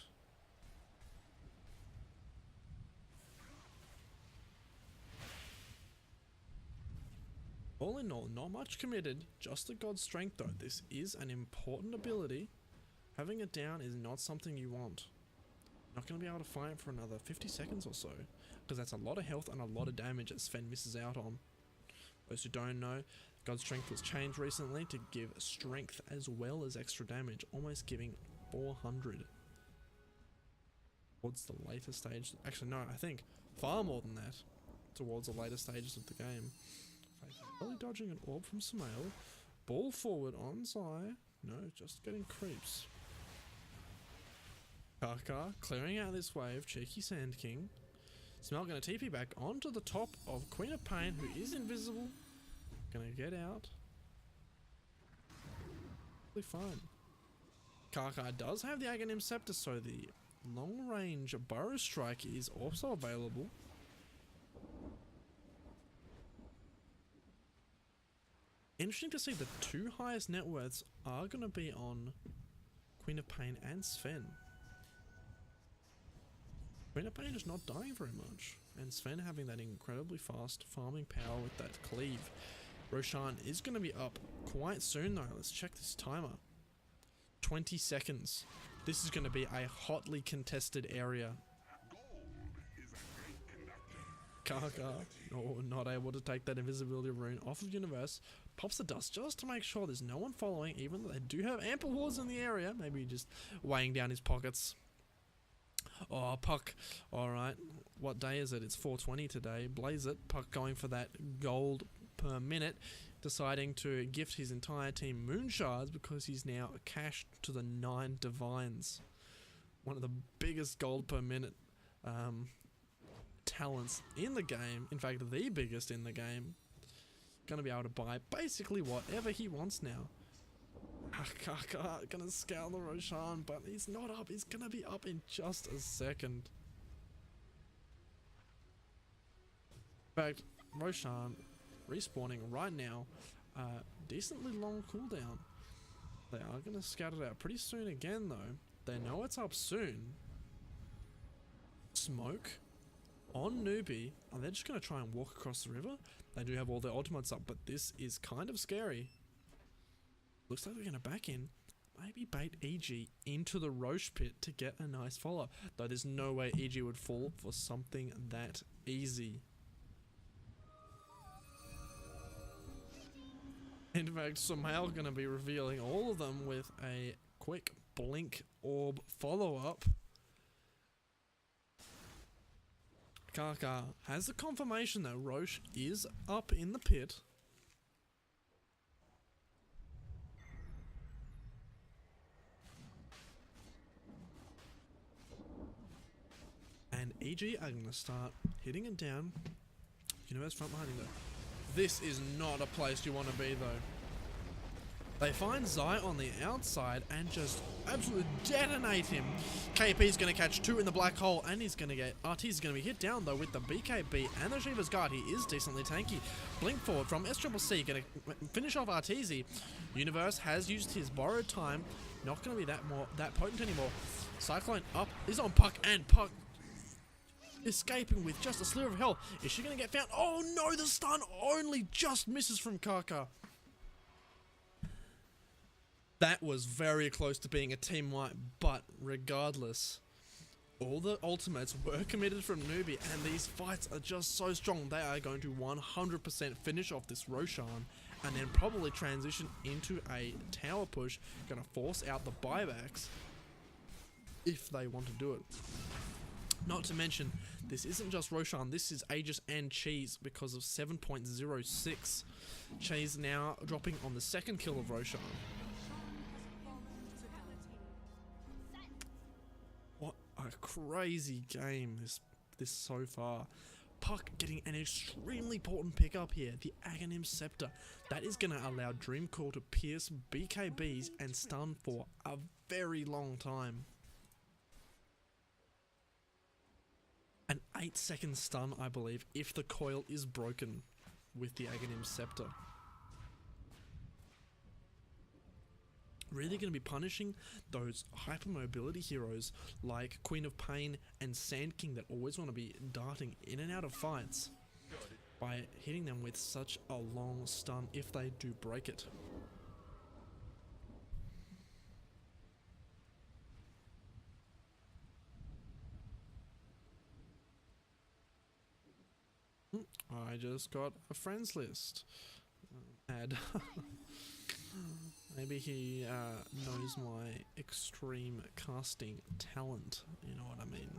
All in all, not much committed, just the God Strength though. This is an important ability. Having it down is not something you want. Not going to be able to fight for another 50 seconds or so, because that's a lot of health and a lot of damage that Sven misses out on. Those who don't know, God Strength was changed recently to give strength as well as extra damage, almost giving 400. Towards the later stage, actually no, I think far more than that, towards the later stages of the game. Early dodging an orb from Sumail. Ball forward on Zai. No, just getting creeps. Kaka clearing out this wave. Cheeky Sand King. Smell gonna TP back onto the top of Queen of Pain, who is invisible. Gonna get out. Really fine. Kaka does have the Aghanim Scepter, so the long range Burrow Strike is also available. Interesting to see the two highest net worths are going to be on Queen of Pain and Sven. Queen of Pain is not dying very much, and Sven having that incredibly fast farming power with that cleave. Roshan is going to be up quite soon though. Let's check this timer. 20 seconds. This is going to be a hotly contested area. Kaka, not able to take that invisibility rune off of Universe. Pops the dust just to make sure there's no one following, even though they do have ample wards in the area. Maybe just weighing down his pockets. Oh, Puck. Alright, what day is it? It's 4:20 today. Blaze it. Puck going for that gold per minute. Deciding to gift his entire team moon shards because he's now cashed to the 9 divines. One of the biggest gold per minute talents in the game. In fact, the biggest in the game. Gonna be able to buy basically whatever he wants now. Kaka gonna scale the Roshan, but he's not up. He's gonna be up in just a second. In fact, Roshan respawning right now. Decently long cooldown. They are gonna scout it out pretty soon again though. They know it's up soon. Smoke on Newbee, and they're just going to try and walk across the river. They do have all their ultimates up, but this is kind of scary. Looks like they're going to back in. Maybe bait EG into the Roche pit to get a nice follow. Though there's no way EG would fall for something that easy. In fact, somehow going to be revealing all of them with a quick blink orb follow-up. Kaka has the confirmation that Roche is up in the pit. And EG are going to start hitting it down. Universe front behind him though. This is not a place you want to be though. They find Zai on the outside and just absolutely detonate him. KP's going to catch 2 in the black hole and he's going to get... Arteezy's going to be hit down though with the BKB and the Shiva's Guard. He is decently tanky. Blink forward from SCCC, going to finish off Arteezy. Universe has used his borrowed time. Not going to be that potent anymore. Cyclone up is on Puck and Puck escaping with just a sliver of hell. Is she going to get found? Oh no, the stun only just misses from Kaka. That was very close to being a team wipe, but regardless, all the ultimates were committed from Newbee, and these fights are just so strong. They are going to 100% finish off this Roshan, and then probably transition into a tower push, going to force out the buybacks, if they want to do it. Not to mention, this isn't just Roshan, this is Aegis and Cheese because of 7.06. Cheese now dropping on the second kill of Roshan. What a crazy game this so far. Puck getting an extremely important pickup here, the Aghanim Scepter. That is going to allow Dreamcall to pierce BKBs and stun for a very long time. An 8-second stun, I believe, if the coil is broken with the Aghanim Scepter. Really going to be punishing those hypermobility heroes like Queen of Pain and Sand King that always want to be darting in and out of fights by hitting them with such a long stun if they do break it. I just got a friends list ad. Maybe he knows my extreme casting talent, you know what I mean.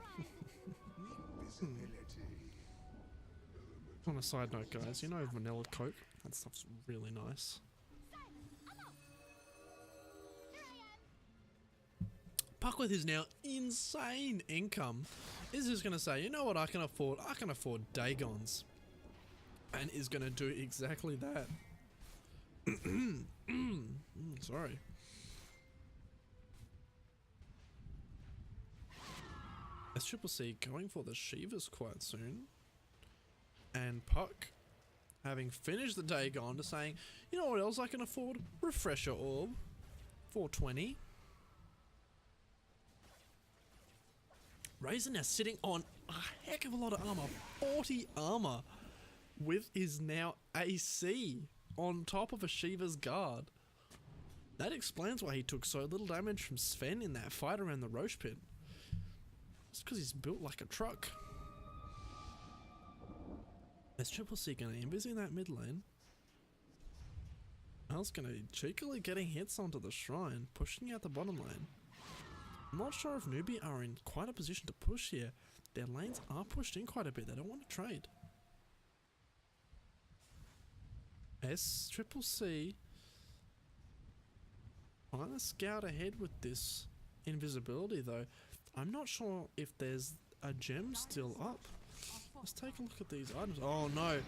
On a side note guys, you know vanilla Coke? That stuff's really nice. Puck with his now insane income is just going to say, you know what I can afford? I can afford Dagons. And is going to do exactly that. Sorry. SCCC going for the Shivas quite soon. And Puck, having finished the Dagon, to saying, you know what else I can afford? Refresher Orb. 420. Razor now sitting on a heck of a lot of armor. 40 armor. With his now AC on top of a Shiva's Guard. That explains why he took so little damage from Sven in that fight around the Roche pit. It's because he's built like a truck. SCCC going to invis in that mid lane. Al's going to be cheekily getting hits onto the shrine, pushing out the bottom lane. I'm not sure if Newbee are in quite a position to push here. Their lanes are pushed in quite a bit. They don't want to trade. SCCC trying to scout ahead with this invisibility though. I'm not sure if there's a gem still up. Let's take a look at these items. Oh no.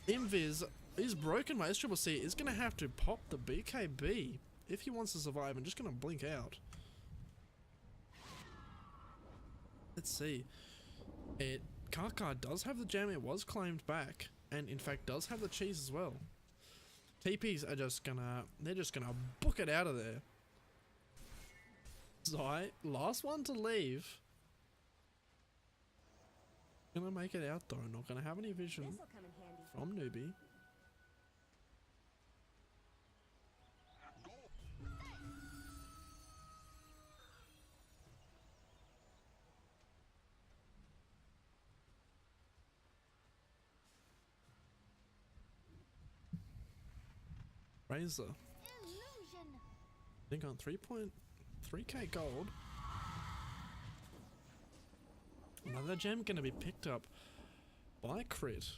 Invis is broken by SCCC. Is going to have to pop the BKB if he wants to survive and just going to blink out. Let's see. Kaka does have the gem. It was claimed back. And in fact does have the cheese as well. TPs are just gonna, they're just gonna book it out of there. Zai, last one to leave. Gonna make it out though, not gonna have any vision from Newbee. Razor. Illusion. I think on 3.3k gold. Another gem gonna be picked up by Crit.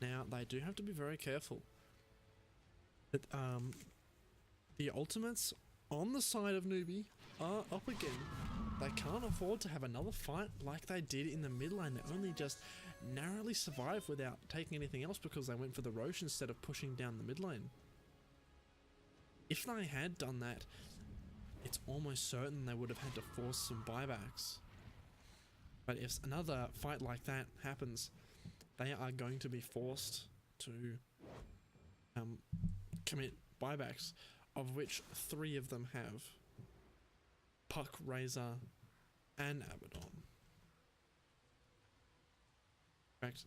Now they do have to be very careful. That the ultimates on the side of Newbee are up again. They can't afford to have another fight like they did in the mid lane. They only just narrowly survived without taking anything else because they went for the Roche instead of pushing down the mid lane. If they had done that, it's almost certain they would have had to force some buybacks. But if another fight like that happens, they are going to be forced to commit buybacks, of which 3 of them have. Puck, Razor, and Abaddon. In fact,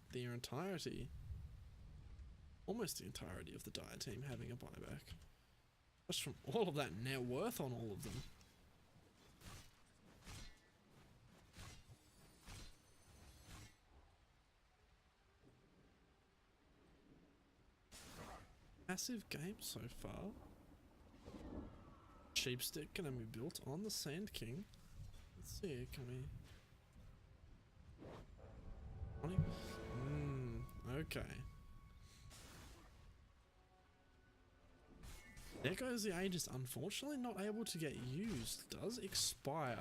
almost the entirety of the Dire team having a buyback. Just from all of that net worth on all of them. Massive game so far. Sheepstick gonna be built on the Sand King. Let's see, can we... okay. There goes the Aegis, unfortunately not able to get used. Does expire.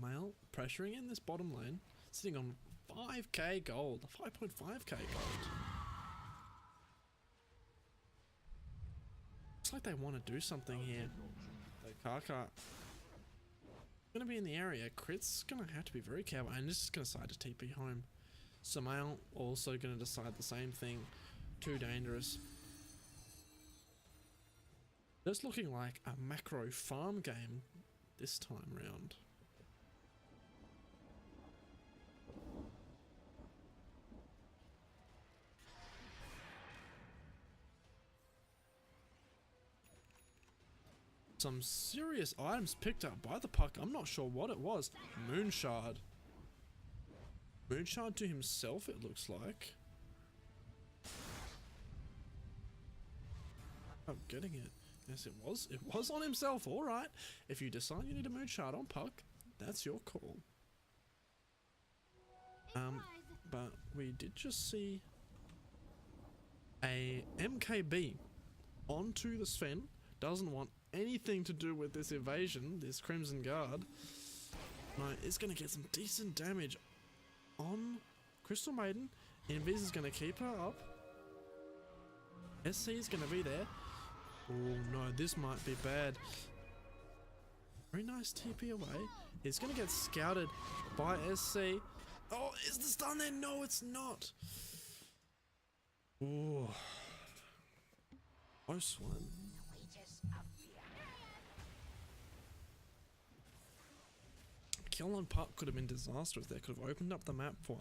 Male pressuring in this bottom lane, sitting on 5k gold, 5.5k gold. Looks like they want to do something here. Kaka gonna be in the area. Crit's gonna have to be very careful, and this is gonna decide to TP home. Samael also gonna decide the same thing. Too dangerous. Just looking like a macro farm game this time round. Some serious items picked up by the Puck. I'm not sure what it was. Moonshard. Moonshard to himself, it looks like. I'm getting it. Yes, it was. It was on himself. All right. If you decide you need a Moonshard on Puck, that's your call. But we did just see a MKB onto the Sven. Doesn't want anything to do with this evasion, this Crimson Guard. No, it's going to get some decent damage on Crystal Maiden. Invis is going to keep her up. SC is going to be there. Oh no, this might be bad. Very nice TP away. He's going to get scouted by SC. Oh, is the stun there? No, it's not. Oh. Close one. Kill on Puck could have been disastrous. They could have opened up the map for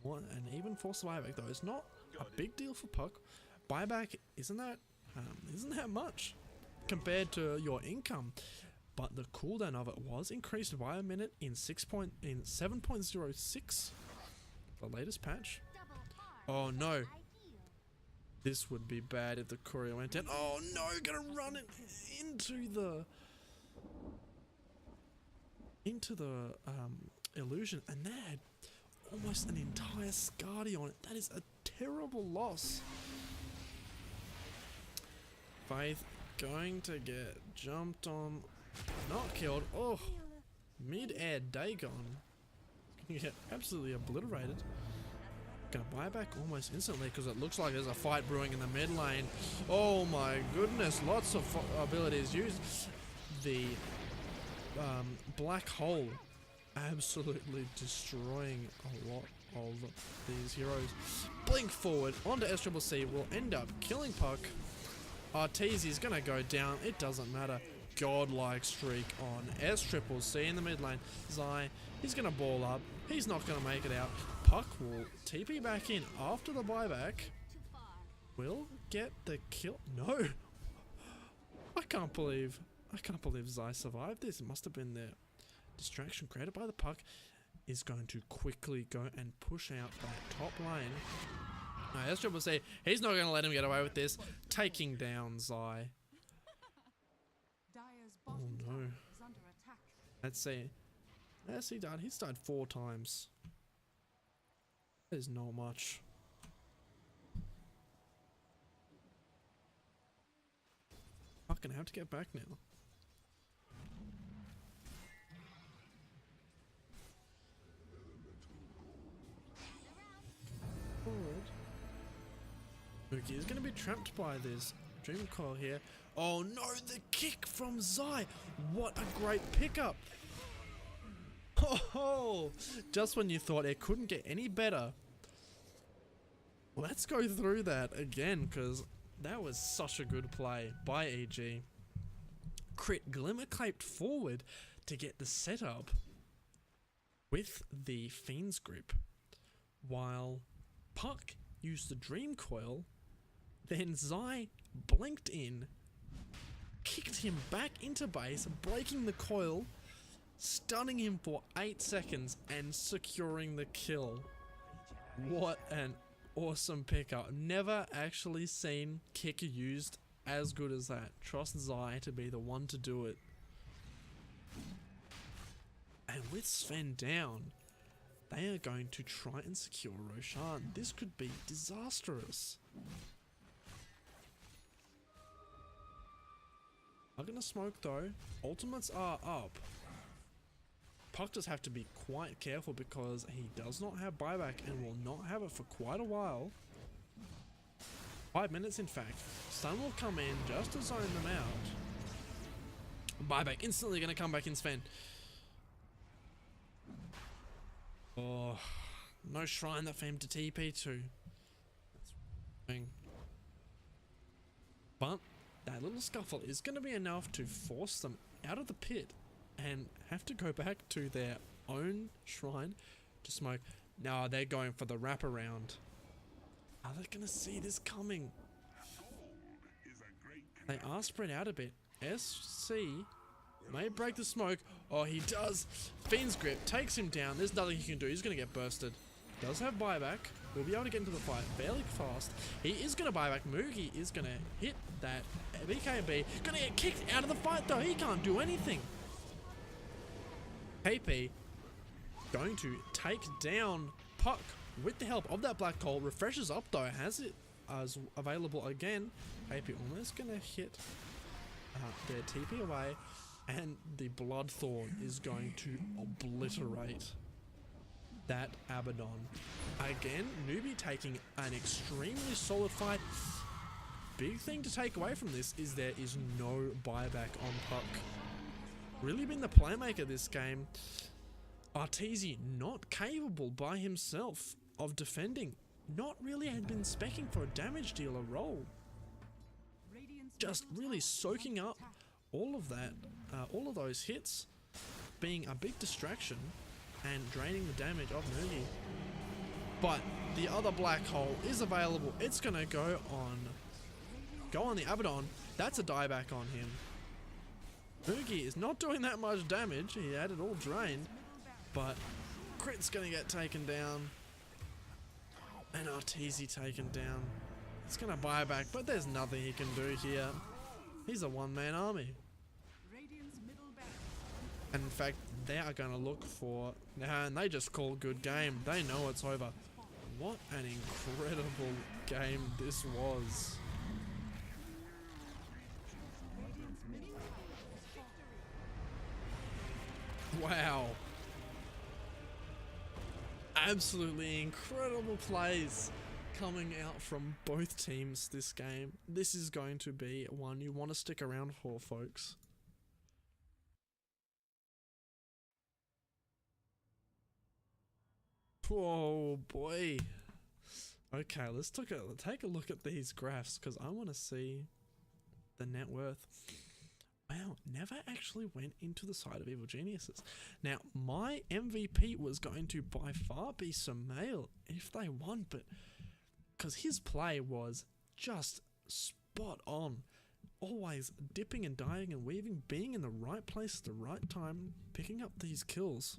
one, and even force a buyback. Though it's not a big deal for Puck. Buyback isn't that much compared to your income, but the cooldown of it was increased by a minute in 7.06, the latest patch. Oh no, this would be bad if the courier went down. Oh no, gonna run it into the illusion, and that had almost an entire Scardy on it. That is a terrible loss. Faith going to get jumped on, not killed. Oh, mid-air Dagon. Gonna get absolutely obliterated. Gonna buy back almost instantly because it looks like there's a fight brewing in the mid lane. Oh my goodness, lots of abilities used. The black hole absolutely destroying a lot of these heroes. Blink forward onto SCCC will end up killing Puck. Arteezy's gonna go down. It doesn't matter. godlike streak on. S triple C in the mid lane. Zai, he's going to ball up. He's not going to make it out. Puck will TP back in after the buyback. Will get the kill. No. I can't believe Zai survived this. It must have been the distraction created by the puck. Is going to quickly go and push out that top lane. Now, S triple C, he's not going to let him get away with this. Taking down Zai. Dire's Oh bottom no. tower is under attack. Let's see. Yes, he died. He's died 4 times. There's not much. Fucking have to get back now. Forward. Mookie is going to be trapped by this Dream Coil here. Oh no, the kick from Zai. What a great pickup. Oh, just when you thought it couldn't get any better. Let's go through that again, because that was such a good play by EG. Crit Glimmer clapped forward to get the setup with the Fiend's Grip, while Puck used the Dream Coil. Then Zai blinked in, kicked him back into base, breaking the coil, stunning him for 8 seconds and securing the kill. What an awesome pickup. Never actually seen kick used as good as that. Trust Zai to be the one to do it. And with Sven down, they are going to try and secure Roshan. This could be disastrous. I'm gonna smoke though. Ultimates are up. Puck does have to be quite careful because he does not have buyback and will not have it for quite a while. 5 minutes in fact. Stun will come in just to zone them out. Buyback instantly gonna come back in Sven. Oh, no shrine that for him to TP to. But that little scuffle is going to be enough to force them out of the pit and have to go back to their own shrine to smoke. Now they're going for the wraparound. Are they going to see this coming? They are spread out a bit. SC may break the smoke. Oh, he does. Fiend's Grip takes him down. There's nothing he can do. He's going to get bursted. Does have buyback. Will be able to get into the fight fairly fast. He is going to buy back. Moogie is going to hit that BKB. Going to get kicked out of the fight though. He can't do anything. KP going to take down Puck with the help of that Black Hole. Refreshes up though. Has it as available again. KP almost going to hit their TP away. And the Bloodthorn is going to obliterate that Abaddon. Again, Newbee taking an extremely solid fight. Big thing to take away from this is there is no buyback on Puck. Really been the playmaker this game. Arteezy not capable by himself of defending. Not really had been speccing for a damage dealer role. Just really soaking up all of that, all of those hits, being a big distraction and draining the damage of Noogie. But the other Black Hole is available. It's gonna go on the Abaddon. That's a dieback on him. Noogie is not doing that much damage. He had it all drained, but Crit's gonna get taken down, and Arteezy taken down. It's gonna buy back, but there's nothing he can do here. He's a one-man army. And in fact, they are going to look for... and they just call good game. They know it's over. What an incredible game this was. Wow. Absolutely incredible plays coming out from both teams this game. This is going to be one you want to stick around for, folks. Oh boy. Okay, let's take a look at these graphs because I want to see the net worth. Wow, never actually went into the side of Evil Geniuses. Now, my MVP was going to by far be Sumail if they won, but because his play was just spot on. Always dipping and diving and weaving, being in the right place at the right time, picking up these kills.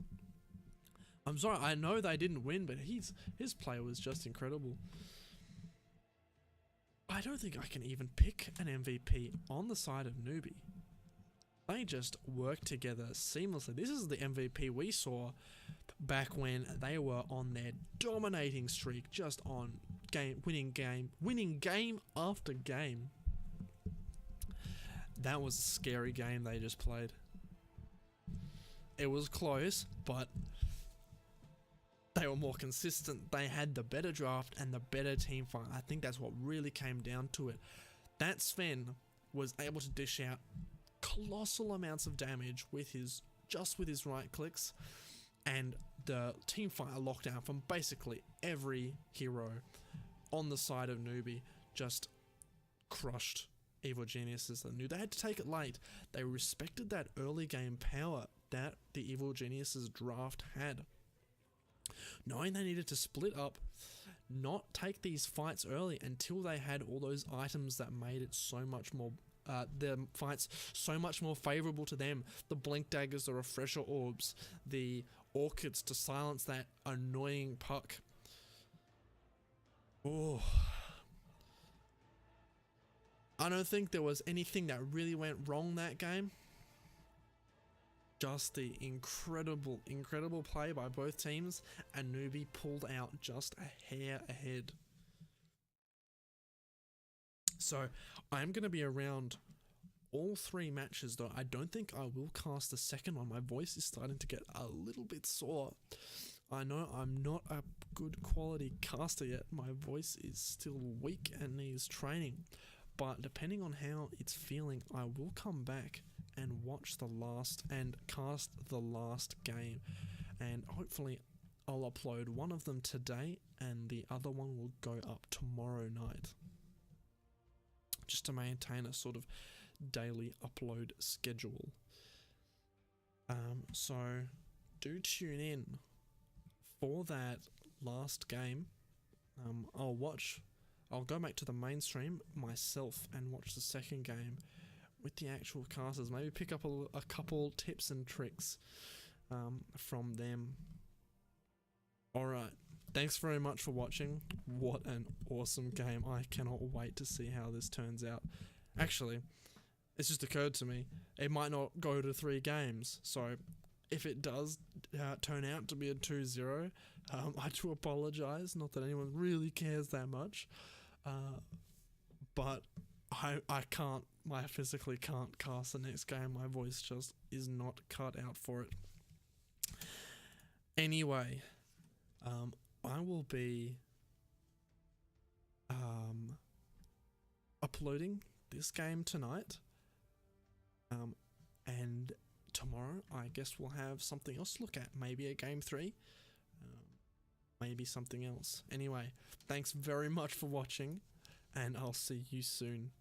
I'm sorry, I know they didn't win, but his play was just incredible. I don't think I can even pick an MVP on the side of Newbee. They just work together seamlessly. This is the MVP we saw back when they were on their dominating streak, just on winning game after game. That was a scary game they just played. It was close, but they were more consistent. They had the better draft and the better team fight. I think that's what really came down to it. That Sven was able to dish out colossal amounts of damage with his right clicks, and the team fight lockdown from basically every hero on the side of Newbee just crushed Evil Geniuses. They knew they had to take it late. They respected that early game power that the Evil Geniuses draft had, knowing they needed to split up, not take these fights early until they had all those items that made it so much more the fights so much more favorable to them. The blink daggers, the refresher orbs, the orchids to silence that annoying puck. Oh, I don't think there was anything that really went wrong that game. Just the incredible play by both teams, and Newbee pulled out just a hair ahead. So I'm going to be around all three matches, though I don't think I will cast the second one. My voice is starting to get a little bit sore. I know I'm not a good quality caster yet. My voice is still weak and needs training. But depending on how it's feeling, I will come back and watch cast the last game. And hopefully I'll upload one of them today and the other one will go up tomorrow night, just to maintain a sort of daily upload schedule. So do tune in for that last game. I'll go back to the mainstream myself and watch the second game with the actual casters. Maybe pick up a couple tips and tricks from them. Alright, thanks very much for watching. What an awesome game. I cannot wait to see how this turns out. Actually, it's just occurred to me, it might not go to 3 games, so if it does turn out to be a 2-0, I do apologise, not that anyone really cares that much, but I physically can't cast the next game. My voice just is not cut out for it. Anyway, I will be uploading this game tonight, and tomorrow I guess we'll have something else to look at. Maybe a game 3, maybe something else. Anyway, thanks very much for watching, and I'll see you soon.